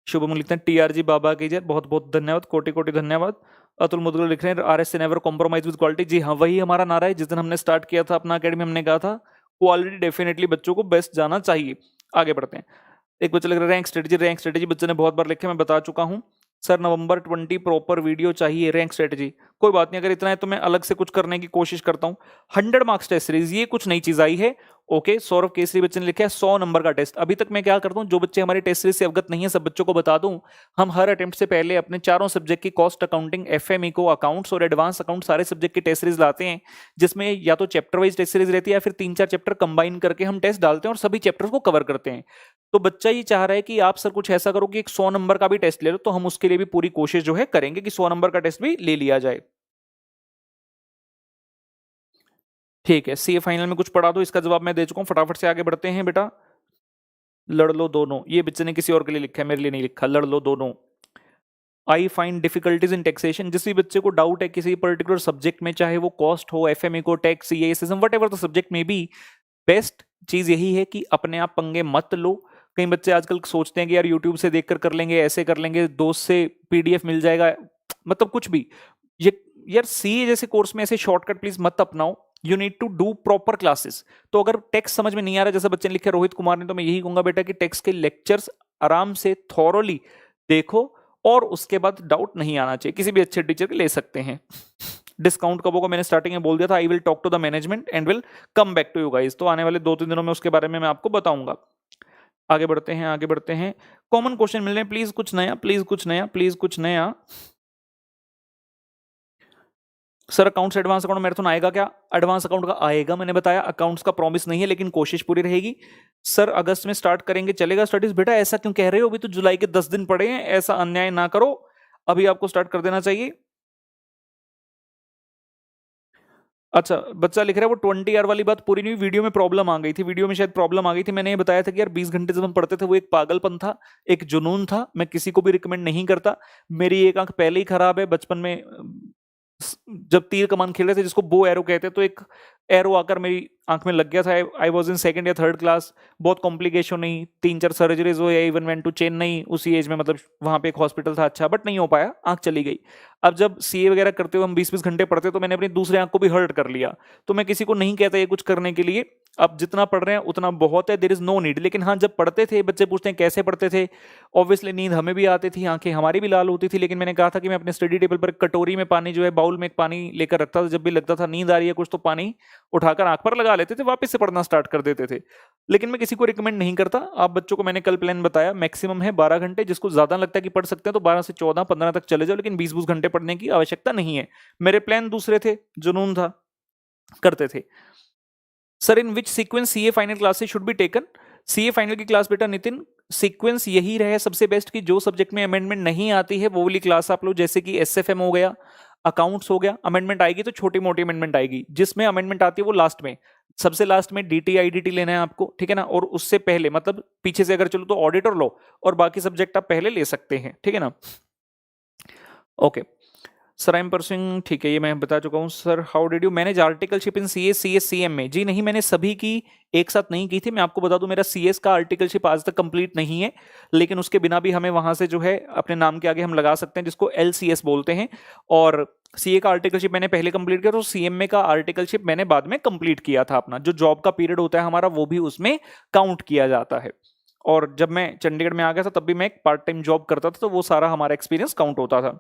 शुभम लिखते हैं टीआरजी बाबा की जय, बहुत बहुत धन्यवाद, कोटि कोटि धन्यवाद। अतुल मुदगल लिख रहे हैं आरएस से नेवर कॉम्प्रोमाइज विद क्वालिटी। जी हाँ, वही हमारा नारा है। जिस दिन हमने स्टार्ट किया था अपना अकेडमी, हमने कहा था क्वालिटी डेफिनेटली बच्चों को बेस्ट जाना चाहिए। आगे बढ़ते हैं। एक बच्चा लिख रहा है रैंक स्ट्रेटेजी बच्चे ने बहुत बार लिखे, मैं बता चुका हूँ। सर नवंबर 20 प्रॉपर वीडियो चाहिए रैंक स्ट्रेटेजी। कोई बात नहीं, अगर इतना है तो मैं अलग से कुछ करने की कोशिश करता हूँ। 100 मार्क्स टेस्ट सीरीज, ये कुछ नई चीज आई है। ओके, सौरभ केसरी बच्चे ने लिखा है 100 नंबर का टेस्ट। अभी तक मैं क्या करता हूँ, जो बच्चे हमारे टेस्ट सीरीज से अवगत नहीं है सब बच्चों को बता दूं, हम हर अटेम्प्ट से पहले अपने चारों सब्जेक्ट की cost accounting, FM eco, accounts और एडवांस अकाउंट सारे सब्जेक्ट की टेस्ट सीरीज लाते हैं, जिसमें या तो चैप्टर वाइज टेस्ट सीरीज रहती है या फिर 3-4 चैप्टर कंबाइन करके हम टेस्ट डालते हैं और सभी चैप्टर्स को कवर करते हैं। तो बच्चा ये चाह रहा है कि आप सर कुछ ऐसा करो कि एक 100 नंबर का भी टेस्ट ले लो, तो हम उसके लिए भी पूरी कोशिश जो है करेंगे कि 100 नंबर का टेस्ट भी ले लिया जाए। ठीक है, सीए फाइनल में कुछ पढ़ा दो, इसका जवाब मैं दे चुका हूं। फटाफट से आगे बढ़ते हैं बेटा। लड़ लो दोनों, ये बच्चे ने किसी और के लिए लिखा है, मेरे लिए नहीं लिखा। लड़ लो दोनों। I find difficulties in taxation, जिस भी बच्चे को डाउट है किसी पर्टिकुलर सब्जेक्ट में, चाहे वो कॉस्ट हो, एफएमई को, tax, CA, system, what ever the subject में बी, बेस्ट चीज यही है कि अपने आप पंगे मत लो। कई बच्चे आजकल सोचते हैं कि यार यूट्यूब से देखकर कर लेंगे, ऐसे कर लेंगे, दोस्त से पीडीएफ मिल जाएगा, मतलब कुछ भी। ये यार सीए जैसे कोर्स में ऐसे शॉर्टकट प्लीज मत अपनाओ। You need to do proper classes. तो अगर टेक्स्ट समझ में नहीं आ रहा, जैसा बच्चे ने लिखा रोहित कुमार ने, तो मैं यही कहूंगा बेटा कि टेक्स्ट के लेक्चर्स आराम से थॉरोली देखो, और उसके बाद डाउट नहीं आना चाहिए, किसी भी अच्छे टीचर के ले सकते हैं। डिस्काउंट कब होगा मैंने स्टार्टिंग में बोल दिया था, I will talk to the management and will come back to you guys. तो आने वाले 2-3 दिनों में उसके बारे में मैं आपको बताऊंगा। आगे बढ़ते हैं, आगे बढ़ते हैं। कॉमन क्वेश्चन मिल रहे हैं, प्लीज कुछ नया, प्लीज कुछ नया, प्लीज कुछ नया। Sir accounts advance account marathon आएगा क्या? एडवांस अकाउंट का आएगा, मैंने बताया अकाउंट्स का प्रॉमिस नहीं है, लेकिन कोशिश पूरी रहेगी। सर अगस्त में स्टार्ट करेंगे, चलेगा स्टडीज? बेटा ऐसा क्यों कह रहे हो, अभी तो जुलाई के 10 दिन पड़े हैं, ऐसा अन्याय ना करो, अभी आपको स्टार्ट कर देना चाहिए। अच्छा बच्चा लिख रहा है वो 20 आवर वाली बात पूरी नहीं हुई, वीडियो में प्रॉब्लम आ गई थी, वीडियो में शायद प्रॉब्लम आ गई थी। मैंने ये बताया था कि यार 20 घंटे जब हम पढ़ते थे वो एक पागलपन था, एक जुनून था, मैं किसी को भी रिकमेंड नहीं करता। मेरी एक आंख पहले ही खराब है, बचपन में जब तीर कमान खेल रहे थे, जिसको बो एरो कहते हैं, तो एक एरो आकर मेरी आंख में लग गया था। आई वॉज इन सेकंड या थर्ड क्लास, बहुत कॉम्प्लिकेशन नहीं, 3-4 सर्जरीज हुई, इवन वेंट टू चेन्नई उसी एज में, मतलब वहां पे एक हॉस्पिटल था अच्छा, बट नहीं हो पाया, आंख चली गई। अब जब सीए वगैरह करते हुए हम 20-20 घंटे पढ़ते, तो मैंने अपनी दूसरे आंख को भी हर्ट कर लिया। तो मैं किसी को नहीं कहता ये कुछ करने के लिए, अब जितना पढ़ रहे हैं उतना बहुत है, देयर इज नो नीड। लेकिन हाँ, जब पढ़ते थे, बच्चे पूछते हैं कैसे पढ़ते थे, ऑब्वियसली नींद हमें भी आती थी, आंखें हमारी भी लाल होती थी, लेकिन मैंने कहा था कि मैं अपने स्टडी टेबल पर कटोरी में पानी जो है, बाउल में एक पानी लेकर रखता था, जब भी लगता था नींद आ रही है कुछ, तो पानी उठाकर आंख पर लगा लेते थे, वापस से पढ़ना स्टार्ट कर देते थे। लेकिन मैं किसी को रिकमेंड नहीं करता। आप बच्चों को, मैंने कल प्लान बताया, मैक्सिमम है 12 घंटे, जिसको ज्यादा लगता है कि पढ़ सकते हैं तो 12 से 14, 15 तक चले जाओ, लेकिन 20-20 घंटे पढ़ने की आवश्यकता नहीं है। मेरे प्लान दूसरे थे, जुनून था, करते थे। Sir in which sequence CA final classes should be taken? CA final की क्लास बेटा नितिन, सीक्वेंस यही रहे सबसे बेस्ट कि जो सब्जेक्ट में अमेंडमेंट नहीं आती है वो वाली क्लास आप लो, जैसे कि एसएफएम हो गया, अकाउंट्स हो गया। अमेंडमेंट आएगी तो छोटी मोटी अमेंडमेंट आएगी, जिसमें अमेंडमेंट आती है वो लास्ट में, सबसे लास्ट में डीटी आईडीटी लेना है आपको, ठीक है ना। और उससे पहले, मतलब पीछे से अगर चलो तो ऑडिटर लो, और बाकी सब्जेक्ट आप पहले ले सकते हैं, ठीक है ना। Okay sir I am pursuing, ठीक है, ये मैं बता चुका हूँ। Sir how did you manage articleship in CS CM में? जी नहीं, मैंने सभी की एक साथ नहीं की थी। मैं आपको बता दूं, मेरा सीएस का आर्टिकलशिप आज तक कंप्लीट नहीं है, लेकिन उसके बिना भी हमें वहां से जो है अपने नाम के आगे हम लगा सकते हैं, जिसको एलसीएस बोलते हैं। और सीए का आर्टिकलशिप मैंने पहले कंप्लीट किया, तो सीएमए का आर्टिकलशिप मैंने बाद में कंप्लीट किया था। अपना जो जॉब का पीरियड होता है हमारा, वो भी उसमें काउंट किया जाता है। और जब मैं चंडीगढ़ में आ गया था, तब भी मैं एक पार्ट टाइम जॉब करता था, तो वो सारा हमारा एक्सपीरियंस काउंट होता था।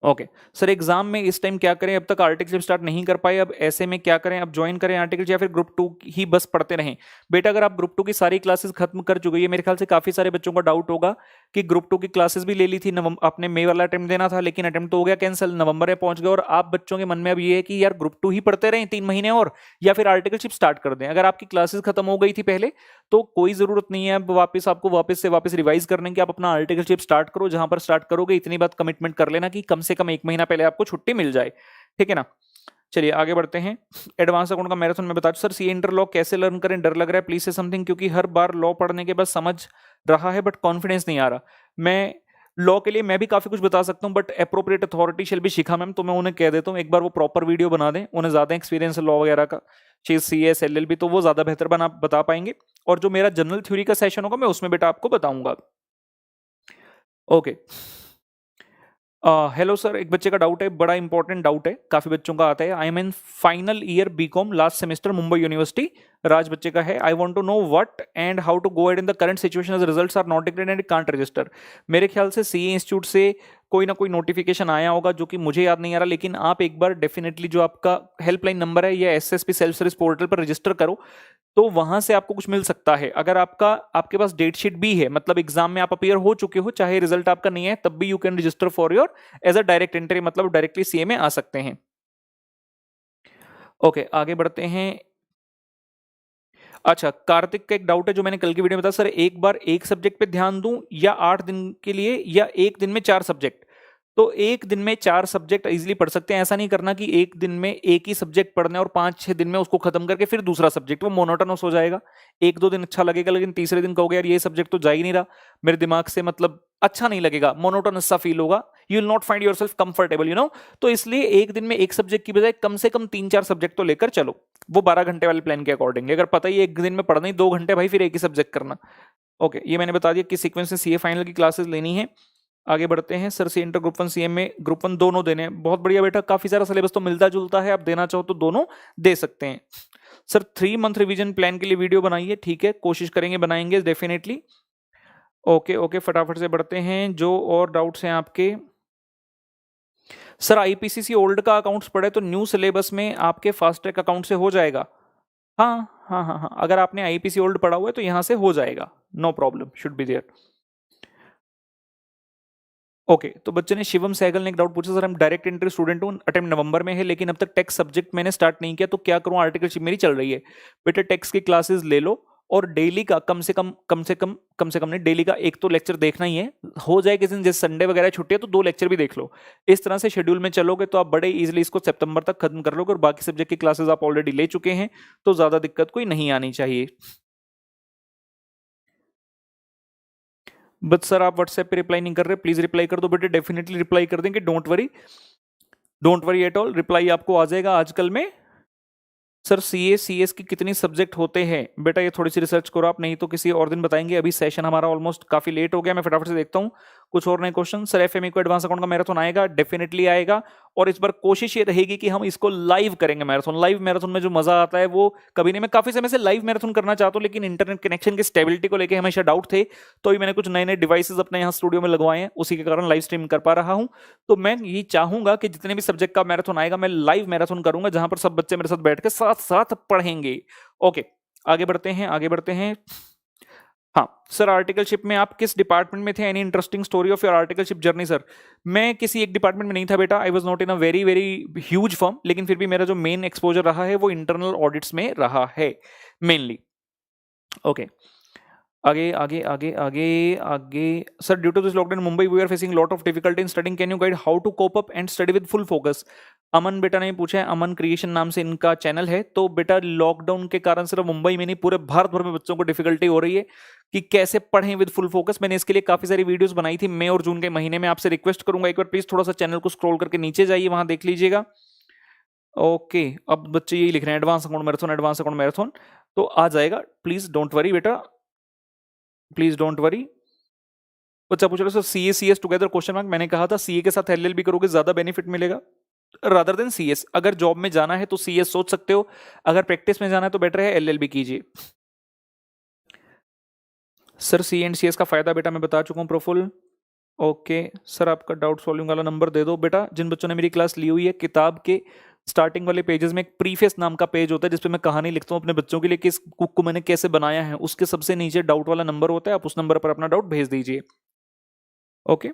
ओके सर एग्जाम में इस टाइम क्या करें? अब तक आर्टिकल स्टार्ट नहीं कर पाए, अब ऐसे में क्या करें? अब ज्वाइन करें आर्टिकल, या फिर ग्रुप 2 ही बस पढ़ते रहें? बेटा अगर आप ग्रुप 2 की सारी क्लासेस खत्म कर चुके हैं, मेरे ख्याल से काफी सारे बच्चों का डाउट होगा कि ग्रुप 2 की क्लासेस भी ले ली थी, आपने मई वाला अटेम्प्ट देना था, लेकिन अटेम्प्ट तो हो गया कैंसिल, नवंबर में पहुंच गए, और आप बच्चों के मन में अब ये है कि यार ग्रुप 2 ही पढ़ते रहें 3 महीने और, या फिर आर्टिकलशिप स्टार्ट कर दें। अगर आपकी क्लासेस खत्म हो गई थी पहले, तो कोई जरूरत नहीं है अब वापस आपको वापस रिवाइज करने की। आप अपना आर्टिकलशिप स्टार्ट करो, जहां पर स्टार्ट करोगे इतनी बात कमिटमेंट कर लेना कि कम से कम 1 महीना पहले आपको छुट्टी मिल जाए, ठीक है ना। चलिए आगे बढ़ते हैं। एडवांस अकाउंट का मैराथन में बता, सर सी इंटर लॉ कैसे लर्न करें, डर लग रहा है, प्लीज से समथिंग, क्योंकि हर बार लॉ पढ़ने के बाद समझ रहा है बट कॉन्फिडेंस नहीं आ रहा। मैं लॉ के लिए मैं भी काफी कुछ बता सकता हूं, बट अप्रोप्रिएट अथॉरिटी शेल भी शिखा मैम, तो मैं उन्हें कह देता हूं एक बार वो प्रॉपर वीडियो बना दें, उन्हें ज्यादा एक्सपीरियंस है लॉ वगैरह का, चीज सीएस एलएलबी, तो वो ज्यादा बेहतर बता पाएंगे। और जो मेरा जनरल थ्योरी का सेशन होगा, मैं उसमें बेटा आपको बताऊंगा। ओके हेलो सर, एक बच्चे का डाउट है, बड़ा इंपॉर्टेंट डाउट है, काफी बच्चों का आता है। I am in final year BCom last semester Mumbai university, Raj बच्चे का है। I want to know what and how to go ahead in the current situation as results are not declared and can't register. मेरे ख्याल से CA institute से कोई ना कोई नोटिफिकेशन आया होगा, जो कि मुझे याद नहीं आ रहा, लेकिन आप एक बार डेफिनेटली जो आपका हेल्पलाइन नंबर है या एसएसपी सेल्फ सर्विस पोर्टल पर रजिस्टर करो, तो वहां से आपको कुछ मिल सकता है। अगर आपके पास डेट शीट भी है, मतलब एग्जाम में आप अपियर हो चुके हो, चाहे रिजल्ट आपका नहीं है, तब भी you can register for your as a direct entry, मतलब डायरेक्टली सीए में आ सकते हैं। ओके आगे बढ़ते हैं। अच्छा कार्तिक का एक डाउट है जो मैंने कल की वीडियो में बताया, सर एक बार एक सब्जेक्ट पे ध्यान दूं या 8 दिन के लिए, या एक दिन में 4 सब्जेक्ट? तो एक दिन में 4 सब्जेक्ट इजीली पढ़ सकते हैं। ऐसा नहीं करना कि एक दिन में एक ही सब्जेक्ट पढ़ना है और 5-6 दिन में उसको खत्म करके फिर दूसरा सब्जेक्ट, वो मोनोटोनस हो जाएगा। 1-2 दिन अच्छा लगेगा, लेकिन तीसरे दिन कहोगे यार ये सब्जेक्ट तो जा ही नहीं रहा मेरे दिमाग से, मतलब अच्छा नहीं लगेगा, मोनोटोनस सा फील होगा, you will not find yourself comfortable, तो इसलिए एक दिन में एक सब्जेक्ट की बजाय कम से कम 3-4 सब्जेक्ट तो लेकर चलो, वो 12 घंटे वाले प्लान के अकॉर्डिंग। अगर पता ही एक दिन में पढ़ना ही 2 घंटे, भाई फिर एक ही सब्जेक्ट करना। ओके, ये मैंने बता दिया किस सीक्वेंस में सीए फाइनल की क्लासेस लेनी है। आगे बढ़ते हैं। Sir C inter group 1 CM में ग्रुप 1 दोनों देने हैं। बहुत बढ़िया बेटा, काफी सारा सिलेबस तो मिलता जुलता है, आप देना चाहो तो दोनों दे सकते हैं। सर 3 मंथ रिवीजन प्लान के लिए वीडियो बनाइए, ठीक है, कोशिश करेंगे, बनाएंगे डेफिनेटली। ओके ओके, फटाफट से बढ़ते हैं। जो और डाउट्स हैं आपके। सर आईपीसीसी ओल्ड का अकाउंट्स पढ़े तो न्यू सिलेबस में आपके फास्ट ट्रैक अकाउंट से हो जाएगा। हाँ हाँ हाँ हाँ, अगर आपने आईपीसी ओल्ड पढ़ा हुआ है तो यहां से हो जाएगा, no problem, should be there. Okay, तो बच्चे ने शिवम सहगल ने एक डाउट पूछा, सर हम डायरेक्ट एंट्री स्टूडेंट हूँ, अटेम्प्ट नवंबर में है, लेकिन अब तक टेक्स्ट सब्जेक्ट मैंने स्टार्ट नहीं किया, तो क्या करूँ, आर्टिकलशिप मेरी चल रही है। बेटा टेक्स्ट की क्लासेस ले लो और डेली का कम से कम नहीं, डेली का एक तो लेक्चर देखना ही है। हो जाए किसी दिन जैसे संडे वगैरह छुट्टी है तो 2 लेक्चर भी देख लो। इस तरह से शेड्यूल में चलोगे तो आप बड़े इजीली इसको सितंबर तक खत्म कर लोगे, और बाकी सब्जेक्ट की क्लासेस आप ऑलरेडी ले चुके हैं, तो ज्यादा दिक्कत कोई नहीं आनी चाहिए। बट सर आप व्हाट्सएप पे रिप्लाई नहीं कर रहे, प्लीज रिप्लाई कर दो बेटे, डेफिनेटली रिप्लाई कर देंगे, don't worry at all, reply आपको आ जाएगा आजकल में। सर सीएस की कितनी सब्जेक्ट होते हैं, बेटा ये थोड़ी सी रिसर्च करो आप, नहीं तो किसी और दिन बताएंगे, अभी सेशन हमारा ऑलमोस्ट काफी लेट हो गया, मैं फटाफट से देखता हूँ कुछ और नए क्वेश्चन। सर एफएमई को एडवांस अकाउंट का मैराथन आएगा, डेफिनेटली आएगा, और इस बार कोशिश ये रहेगी कि हम इसको लाइव करेंगे मैराथन। लाइव मैराथन में जो मजा आता है वो कभी नहीं, मैं काफी समय से लाइव मैराथन करना चाहता हूँ, लेकिन इंटरनेट कनेक्शन की स्टेबिलिटी को लेकर हमेशा डाउट थे, तो अभी मैंने कुछ नए नए डिवाइसेस अपने यहाँ स्टूडियो में लगवाए हैं, उसी के कारण लाइव स्ट्रीम कर पा रहा हूँ। तो मैं ये चाहूंगा कि जितने भी सब्जेक्ट का मैराथन आएगा मैं लाइव मैराथन करूंगा, जहां पर सब बच्चे मेरे साथ बैठ के साथ साथ पढ़ेंगे। ओके, आगे बढ़ते हैं, आगे बढ़ते हैं। हाँ सर, आर्टिकलशिप में आप किस डिपार्टमेंट में थे, any interesting story of your articleship journey. Sir मैं किसी एक डिपार्टमेंट में नहीं था बेटा, I was not in a very very huge firm, लेकिन फिर भी मेरा जो मेन एक्सपोजर रहा है वो इंटरनल ऑडिट्स में रहा है मेनली। ओके, आगे आगे आगे आगे आगे। Sir due to this lockdown Mumbai we are facing lot of difficulty in studying, can you guide how to cope up and study with full focus. Aman बेटा ने पूछा है, अमन क्रिएशन नाम से इनका चैनल है। तो बेटा लॉकडाउन के कारण सिर्फ मुंबई में नहीं, पूरे भारत भर में बच्चों को डिफिकल्टी हो रही है कि कैसे पढ़ें विद फुल फोकस। मैंने इसके लिए काफी सारी वीडियोस बनाई थी मई और जून के महीने में, आपसे रिक्वेस्ट करूंगा एक बार प्लीज थोड़ा सा चैनल को स्क्रॉल करके नीचे जाइए, वहां देख लीजिएगा। ओके, अब बच्चे यही लिख रहे हैं advance account marathon, advance account marathon, तो आ जाएगा, प्लीज डोंट वरी बेटा, प्लीज डोंट वरी। बच्चा पूछ रहा है sir CA CS together question mark, मैंने कहा था सीए के साथ एलएलबी करोगे ज्यादा बेनिफिट मिलेगा रादर देन सीएस। अगर जॉब में जाना है तो सीएस सोच सकते हो, अगर प्रैक्टिस में जाना है तो बेटर है एलएलबी कीजिए। सर सी एंड सीएस का फायदा बेटा मैं बता चुका हूं प्रफुल्ल। ओके सर, आपका डाउट सॉल्विंग वाला नंबर दे दो बेटा। जिन बच्चों ने मेरी क्लास ली हुई है, किताब के स्टार्टिंग वाले पेजेस में एक प्रीफेस नाम का पेज होता है जिसपे मैं कहानी लिखता हूँ अपने बच्चों के लिए कि इस कुक को मैंने कैसे बनाया है, उसके सबसे नीचे डाउट वाला नंबर होता है, आप उस नंबर पर अपना डाउट भेज दीजिए। ओके,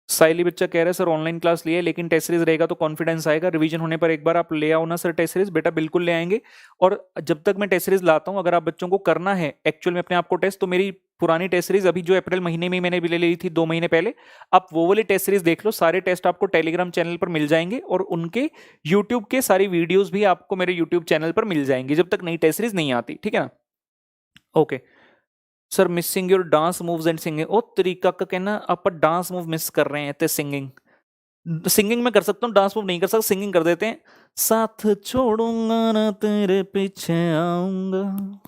साइली बच्चा कह रहा है सर ऑनलाइन क्लास लिए लेकिन टेस्ट सीरीज रहेगा तो कॉन्फिडेंस आएगा, रिवीजन होने पर एक बार आप ले आओ ना सर टेस्ट सीरीज। बेटा बिल्कुल ले आएंगे, और जब तक मैं टेस्ट सीरीज लाता हूं, अगर आप बच्चों को करना है एक्चुअल में अपने आप को टेस्ट, तो मेरी पुरानी टेस्ट सीरीज अभी जो अप्रैल महीने में मैंने भी ले ली थी 2 महीने पहले, आप वो वाली टेस्ट सीरीज देख लो। सारे टेस्ट आपको टेलीग्राम चैनल पर मिल जाएंगे, और उनके यूट्यूब के सारी वीडियोज भी आपको मेरे यूट्यूब चैनल पर मिल जाएंगी जब तक नई टेस्ट सीरीज नहीं आती, ठीक है ना। Okay sir, missing your dance moves and singing, ओ तरीका का कहना आप डांस मूव मिस कर रहे हैं ते सिंगिंग। सिंगिंग में कर सकता हूँ, डांस मूव नहीं कर सकता, सिंगिंग कर देते हैं। साथ छोड़ूंगा ना तेरे पीछे आऊंगा।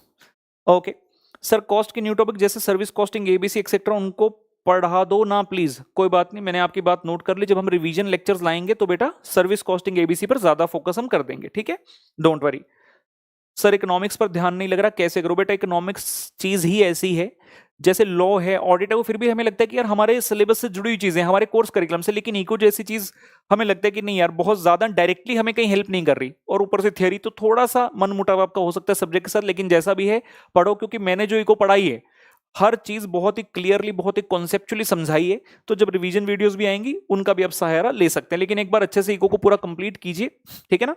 ओके सर, कॉस्ट की न्यू टॉपिक जैसे सर्विस कॉस्टिंग एबीसी एक्सेट्रा उनको पढ़ा दो ना प्लीज। कोई बात नहीं, मैंने आपकी बात नोट कर ली, जब हम रिवीजन लेक्चर्स लाएंगे तो बेटा सर्विस कॉस्टिंग एबीसी पर ज्यादा फोकस हम कर देंगे, ठीक है, डोंट वरी। सर इकोनॉमिक्स पर ध्यान नहीं लग रहा, कैसे करो बेटा, इकोनॉमिक्स चीज ही ऐसी है जैसे लॉ है, ऑडिट है, वो फिर भी हमें लगता है कि यार हमारे सिलेबस से जुड़ी हुई चीजें, हमारे कोर्स करिकुलम से, लेकिन इको जैसी चीज हमें लगता है कि नहीं यार बहुत ज्यादा डायरेक्टली हमें कहीं हेल्प नहीं कर रही, और ऊपर से थियरी तो थोड़ा सा मन मुटाव आपका हो सकता है सब्जेक्ट के साथ, लेकिन जैसा भी है पढ़ो, क्योंकि मैंने जो इको पढ़ाई है हर चीज बहुत ही क्लियरली, बहुत ही कॉन्सेप्चुअली समझाई है, तो जब रिवीजन वीडियोस भी आएंगी उनका भी आप सहारा ले सकते हैं, लेकिन एक बार अच्छे से इको को पूरा कंप्लीट कीजिए, ठीक है ना।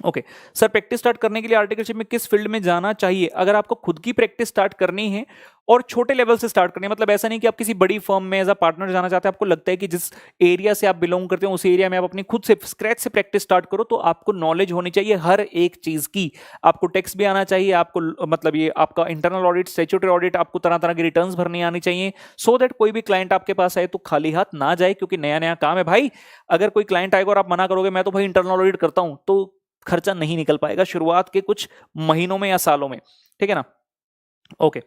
ओके सर, प्रैक्टिस स्टार्ट करने के लिए आर्टिकलशिप में किस फील्ड में जाना चाहिए? अगर आपको खुद की प्रैक्टिस स्टार्ट करनी है और छोटे लेवल से स्टार्ट करनी है, मतलब ऐसा नहीं कि आप किसी बड़ी फर्म में एज अ पार्टनर जाना चाहते हैं, आपको लगता है कि जिस एरिया से आप बिलोंग करते हो उस एरिया में आप अपनी खुद से स्क्रैच से प्रैक्टिस स्टार्ट करो, तो आपको नॉलेज होनी चाहिए हर एक चीज की। आपको टैक्स भी आना चाहिए, आपको मतलब ये आपका इंटरनल ऑडिट, स्टैट्यूटरी ऑडिट, आपको तरह तरह की रिटर्न्स भरनी आनी चाहिए, सो दैट कोई भी क्लाइंट आपके पास आए तो खाली हाथ ना जाए, क्योंकि नया नया काम है भाई। अगर कोई क्लाइंट आएगा और आप मना करोगे मैं तो भाई इंटरनल ऑडिट करता हूं, तो खर्चा नहीं निकल पाएगा शुरुआत के कुछ महीनों में या सालों में, ठीक है ना। ओके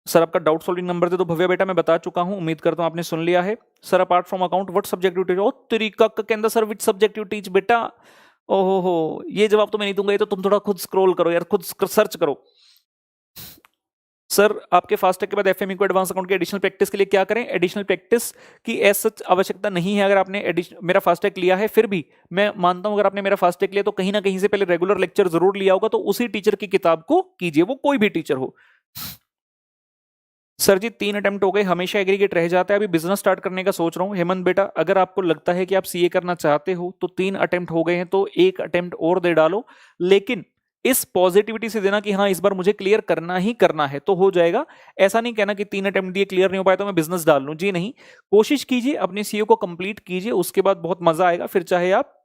सर, आपका डाउट सॉल्विंग नंबर दे दो। भव्य बेटा मैं बता चुका हूं, उम्मीद करता हूं आपने सुन लिया है। Sir apart from account what subject you teach? ओ तरीका के अंदर sir which subject you teach बेटा? ओहो हो, ये जवाब तो मैं नहीं दूंगा, ये तो तुम थोड़ा खुद स्क्रॉल करो यार, खुद सर्च करो। सर आपके फास्टैग के बाद एफएमई को एडवांस अकाउंट की एडिशनल प्रैक्टिस के लिए क्या करें? एडिशनल प्रैक्टिस की एज सच आवश्यकता नहीं है। अगर आपने मेरा फास्टैग लिया है, फिर भी मैं मानता हूं अगर आपने मेरा फास्टैग लिया तो कहीं ना कहीं से पहले रेगुलर लेक्चर जरूर लिया होगा, तो उसी टीचर की किताब को कीजिए, वो कोई भी टीचर हो। सर जी 3 अटेम्प्ट हो गए, हमेशा एग्रीगेट रह जाता है, अभी बिजनेस स्टार्ट करने का सोच रहा हूं। हेमंत बेटा अगर आपको लगता है कि आप सीए करना चाहते हो तो 3 अटेम्प्ट हो गए हैं, तो 1 अटेम्प्ट और दे डालो, लेकिन इस पॉजिटिविटी से देना कि हाँ इस बार मुझे क्लियर करना ही करना है, तो हो जाएगा। ऐसा नहीं कहना कि 3 अटेम्प्ट दिए क्लियर नहीं हो पाया तो मैं बिजनेस डाल लूं, जी नहीं। कोशिश कीजिए, अपने सीए को कंप्लीट कीजिए, उसके बाद बहुत मजा आएगा, फिर चाहे आप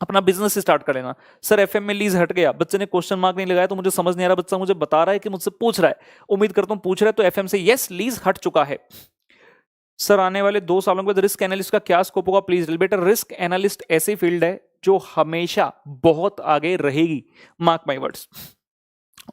अपना बिजनेस स्टार्ट कर लेना। सर एफएम में लीज हट गया, बच्चे ने क्वेश्चन मार्क नहीं लगाया, तो मुझे समझ नहीं आ रहा, बच्चा मुझे बता रहा है कि मुझसे पूछ रहा है, उम्मीद करता हूं पूछ रहा है, तो एफएम से यस लीज हट चुका है। सर आने वाले 2 सालों के बाद रिस्क एनालिस्ट का क्या स्कोप होगा प्लीज? बेटा रिस्क एनालिस्ट ऐसी फील्ड है जो हमेशा बहुत आगे रहेगी, मार्क माई वर्ड्स।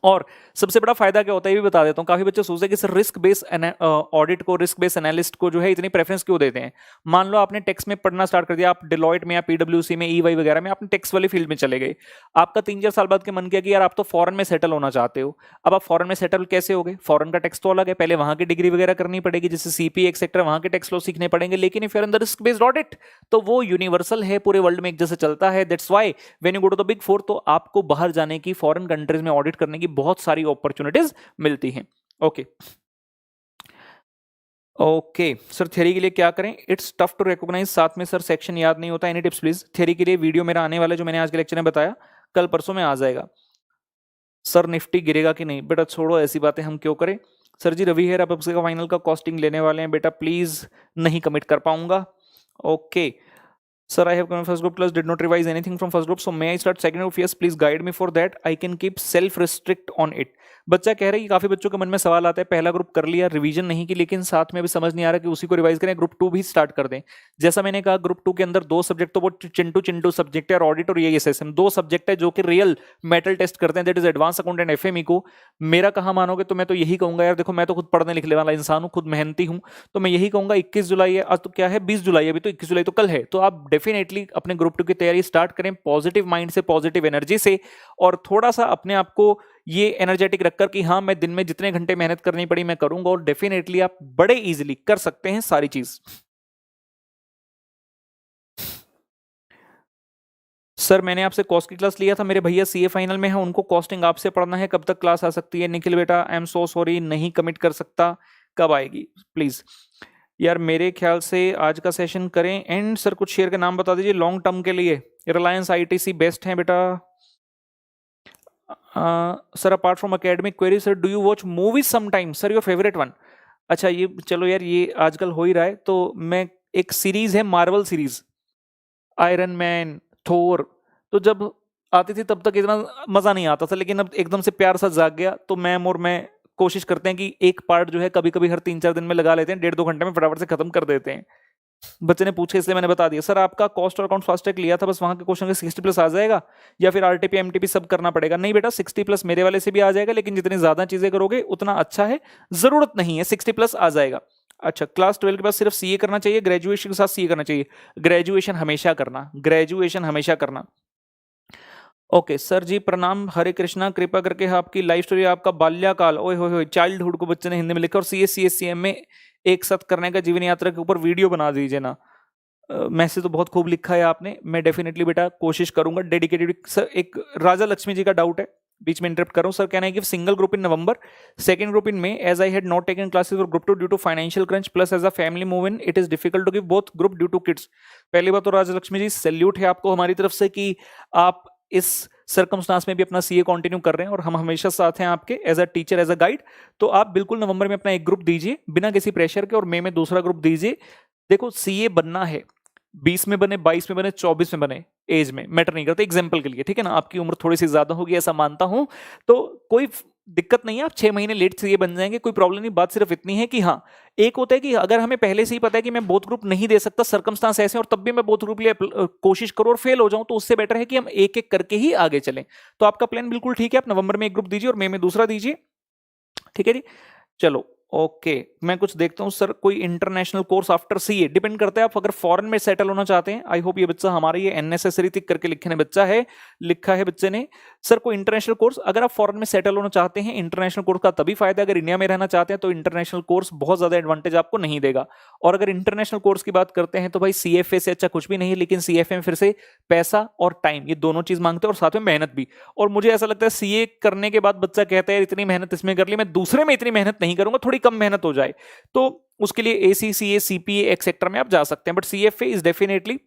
और सबसे बड़ा फायदा क्या होता है ये भी बता देता हूं। काफी बच्चे सोचते हैं कि सर रिस्क बेस ऑडिट को, रिस्क बेस एनालिस्ट को जो है इतनी प्रेफरेंस क्यों देते हैं? मान लो आपने टैक्स में पढ़ना स्टार्ट कर दिया, आप डिलॉयट में या पीडब्ल्यूसी में, ईवाई वगैरह में, आपने टैक्स वाली फील्ड में चले गए, आपका 3-4 साल बाद के मन किया कि यार आप तो फॉरेन में सेटल होना चाहते हो। अब आप फॉरेन में सेटल कैसे हो गए? फॉरेन का टैक्स तो अलग है, पहले वहां की डिग्री वगैरह करनी पड़ेगी, जैसे सीपी एक्सेट्रा, वहां के टैक्स लॉ सीखने पड़ेंगे, लेकिन if you are in the risk based audit तो वो यूनिवर्सल है, पूरे वर्ल्ड में एक जैसे चलता है। That's why when you go to the big four, तो आपको बाहर जाने की, फॉरेन कंट्रीज में ऑडिट करने की बहुत सारी अपॉर्चुनिटीज मिलती हैं। ओके ओके सर, थ्योरी के लिए क्या करें? इट्स टफ टू रिकॉग्नाइज, साथ में सर सेक्शन याद नहीं होता, एनी टिप्स प्लीज? थ्योरी के लिए वीडियो मेरा आने वाला है, जो मैंने आज के लेक्चर में बताया, कल परसों में आ जाएगा। सर निफ्टी गिरेगा कि नहीं? बेटा छोड़ो, ऐसी बातें हम क्यों करें। सर जी रवि हेयर, अब उसका फाइनल का कॉस्टिंग लेने वाले हैं बेटा, प्लीज नहीं कमिट कर पाऊंगा। Okay Sir, I have come first group plus did not revise anything from first group. So may I start second group? Yes, please guide me for that. I can keep self-restrict on it. बच्चा कह रहा है कि काफी बच्चों के मन में सवाल आता है, पहला ग्रुप कर लिया, रिवीजन नहीं की, लेकिन साथ में भी समझ नहीं आ रहा कि उसी को रिवाइज करें, ग्रुप 2 भी स्टार्ट कर दें। जैसा मैंने कहा ग्रुप 2 के अंदर 2 सब्जेक्ट तो वो चिंटू चिंटू सब्जेक्ट है, और ऑडिट और एएसएसएम 2 सब्जेक्ट है जो कि रियल मेटल टेस्ट करते हैं, that is advance account and FME को। मेरा कहा मानोगे तो मैं तो यही कहूंगा यार, देखो मैं तो खुद पढ़ने लिखने वाला इंसान हूं, खुद मेहनती हूं, तो मैं यही कहूंगा 21 जुलाई है आज, तो क्या है 20 जुलाई, अभी तो 21 जुलाई तो कल है, तो आप डेफिनेटली अपने ग्रुप 2 की तैयारी स्टार्ट करें पॉजिटिव माइंड से, पॉजिटिव एनर्जी से, और थोड़ा सा अपने आप को ये एनर्जेटिक रखकर कि हाँ मैं दिन में जितने घंटे मेहनत करनी पड़ी मैं करूंगा, और डेफिनेटली आप बड़े इजीली कर सकते हैं सारी चीज। सर मैंने आपसे कॉस्ट की क्लास लिया था, मेरे भैया सीए फाइनल में है, उनको कॉस्टिंग आपसे पढ़ना है, कब तक क्लास आ सकती है? निखिल बेटा आई एम सो सॉरी, नहीं कमिट कर सकता, कब आएगी प्लीज? यार मेरे ख्याल से आज का सेशन करें एंड। सर कुछ शेयर के नाम बता दीजिए लॉन्ग टर्म के लिए। रिलायंस आईटीसी बेस्ट है बेटा। Sir apart from academic query, sir do you watch movies sometime? Sir your favourite one? अच्छा ये चलो यार, ये आजकल हो ही रहा है, तो मैं एक सीरीज है मार्वल सीरीज, आयरन मैन, थोर, तो जब आती थी तब तक इतना मजा नहीं आता था, लेकिन अब एकदम से प्यार सा जाग गया, तो मैम और मैं कोशिश करते हैं कि एक पार्ट जो है कभी कभी हर 3-4 दिन में लगा लेते हैं, 1.5-2 घंटे में फटाफट से खत्म कर देते हैं। बच्चे ने पूछे इसलिए मैंने बता दिया। सर आपका कॉस्ट और अकाउंट फास्टैग लिया था, बस वहां के क्वेश्चन के 60+ आ जाएगा या फिर आरटीपी एमटीपी सब करना पड़ेगा? नहीं बेटा 60+ मेरे वाले से भी आ जाएगा, लेकिन जितनी ज्यादा चीजें करोगे उतना अच्छा है, जरूरत नहीं है, 60+ आ जाएगा। अच्छा क्लास 12 के बाद सिर्फ सीए करना चाहिए, ग्रेजुएशन के साथ सीए करना चाहिए? ग्रेजुएशन हमेशा करना, ग्रेजुएशन हमेशा करना। ओके सर जी प्रणाम, हरे कृष्णा, कृपा करके आपकी लाइफ स्टोरी, आपका बाल्यकाल, ओए होए चाइल्डहुड को बच्चे ने हिंदी में लिखा, और सीएससीएम में एक साथ करने का जीवन यात्रा के ऊपर वीडियो बना दीजिए ना। मैसेज तो बहुत खूब लिखा है आपने, मैं डेफिनेटली बेटा कोशिश करूंगा डेडिकेटेड। सर एक राजा लक्ष्मी जी का डाउट है, बीच में इंटरप्ट कर रहा हूं। सर कहना है कि single group in November, second group in May, as I had not taken classes for group 2 due to financial crunch, plus as a family move in it is difficult to give both group due to kids. पहली बात तो राजा Lakshmi ji salute है आपको हमारी तरफ से कि आप इस सर्कमस्टांस में भी अपना सीए कंटिन्यू कर रहे हैं और हम हमेशा साथ हैं आपके as a teacher, as a guide. तो आप बिल्कुल नवंबर में अपना एक ग्रुप दीजिए बिना किसी प्रेशर के और मई में दूसरा ग्रुप दीजिए। देखो सीए बनना है, 20 में बने, 22 में बने, 24 में बने, एज में मैटर नहीं करता, एग्जाम्पल के लिए, ठीक है ना। आपकी उम्र थोड़ी सी ज्यादा होगी ऐसा मानता हूं, तो कोई दिक्कत नहीं है, आप 6 महीने लेट सीए बन जाएंगे, कोई प्रॉब्लम नहीं। बात सिर्फ इतनी है कि हाँ, एक होता है कि अगर हमें पहले से ही पता है कि मैं बोथ ग्रुप नहीं दे सकता, सर्कमस्टांस ऐसे और तब भी मैं बोथ ग्रुप लिए कोशिश करूं और फेल हो जाऊं, तो उससे बेटर है कि हम एक एक करके ही आगे चलें। तो आपका प्लान बिल्कुल ठीक है, आप नवंबर में एक ग्रुप दीजिए और मई में दूसरा दीजिए, ठीक है जी। चलो ओके, मैं कुछ देखता हूं सर, कोई international course after CA, depend करता है आप अगर फॉरेन में सेटल होना चाहते हैं। आई होप ये बच्चा हमारा ये एननेसेसरी थिंक करके लिखने बच्चा है, लिखा है बच्चे ने सर कोई इंटरनेशनल कोर्स। अगर आप फॉरेन में सेटल होना चाहते हैं, इंटरनेशनल कोर्स का तभी फायदा, अगर इंडिया में रहना चाहते हैं तो इंटरनेशनल कोर्स बहुत ज्यादा एडवांटेज आपको नहीं देगा। और अगर इंटरनेशनल कोर्स की बात करते हैं तो भाई सीएफए से अच्छा कुछ भी नहीं है, लेकिन सीएफए में फिर से पैसा और टाइम, ये दोनों चीज मांगते हैं और साथ में मेहनत भी। और मुझे ऐसा लगता है सीए करने के बाद बच्चा कहता है इतनी मेहनत इसमें कर ली, मैं दूसरे में इतनी मेहनत नहीं करूंगा, थोड़ी कम मेहनत हो जाए, तो उसके लिए एसीसीए, सीपीए एक्सेट्रा में आप जा सकते हैं। बट सीएफए इज डेफिनेटली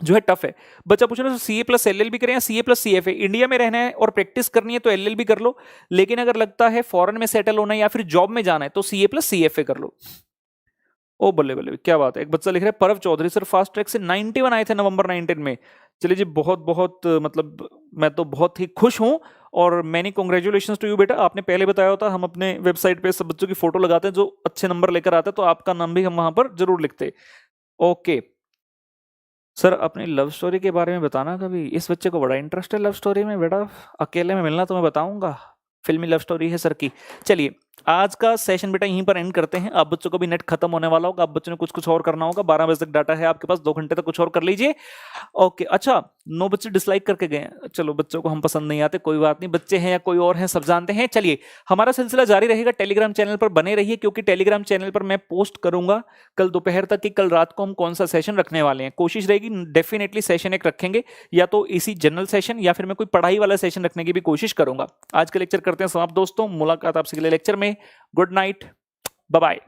जो है टफ है। बच्चा पूछ रहा है सीए प्लस एलएलबी करें या सीए प्लस सीएफए। इंडिया में रहना है और प्रैक्टिस करनी है तो एलएलबी कर लो, लेकिन अगर लगता है फॉरेन में सेटल होना है या फिर जॉब में जाना है तो सीए प्लस सीएफए कर लो। ओ बल्ले बल्ले, क्या बात है। एक बच्चा लिख रहा है परव चौधरी सर फास्ट ट्रैक से 91 आए थे नवंबर 19 में। चलिए जी, बहुत बहुत मतलब मैं तो बहुत ही खुश हूं और मैनी कॉन्ग्रेचुलेशन टू यू बेटा। आपने पहले बताया होता, हम अपने वेबसाइट पे सब बच्चों की फोटो लगाते हैं जो अच्छे नंबर लेकर आते हैं, तो आपका नाम भी हम वहां पर जरूर लिखते। ओके सर, अपनी लव स्टोरी के बारे में बताना कभी, इस बच्चे को बड़ा इंटरेस्ट है लव स्टोरी में बेटा, अकेले में मिलना तो मैं बताऊंगा, फिल्मी लव स्टोरी है सर की। चलिए आज का सेशन बेटा यहीं पर एंड करते हैं। आप बच्चों को भी नेट खत्म होने वाला होगा, आप बच्चों ने कुछ कुछ और करना होगा, 12 बजे तक डाटा है आपके पास, 2 घंटे तक कुछ और कर लीजिए। ओके अच्छा, 9 बच्चे डिसलाइक करके गए, चलो बच्चों को हम पसंद नहीं आते, कोई बात नहीं, बच्चे हैं या कोई और हैं सब जानते हैं। चलिए हमारा सिलसिला जारी रहेगा, टेलीग्राम चैनल पर बने रहिए, क्योंकि टेलीग्राम चैनल पर मैं पोस्ट करूंगा कल दोपहर तक कि कल रात को हम कौन सा सेशन रखने वाले हैं। कोशिश रहेगी डेफिनेटली सेशन एक रखेंगे, या तो इसी जनरल सेशन या फिर मैं कोई पढ़ाई वाला सेशन रखने की भी कोशिश करूंगा। आज का लेक्चर करते हैं समाप्त दोस्तों, मुलाकात आपसे अगले लेक्चर में। Good night, bye bye.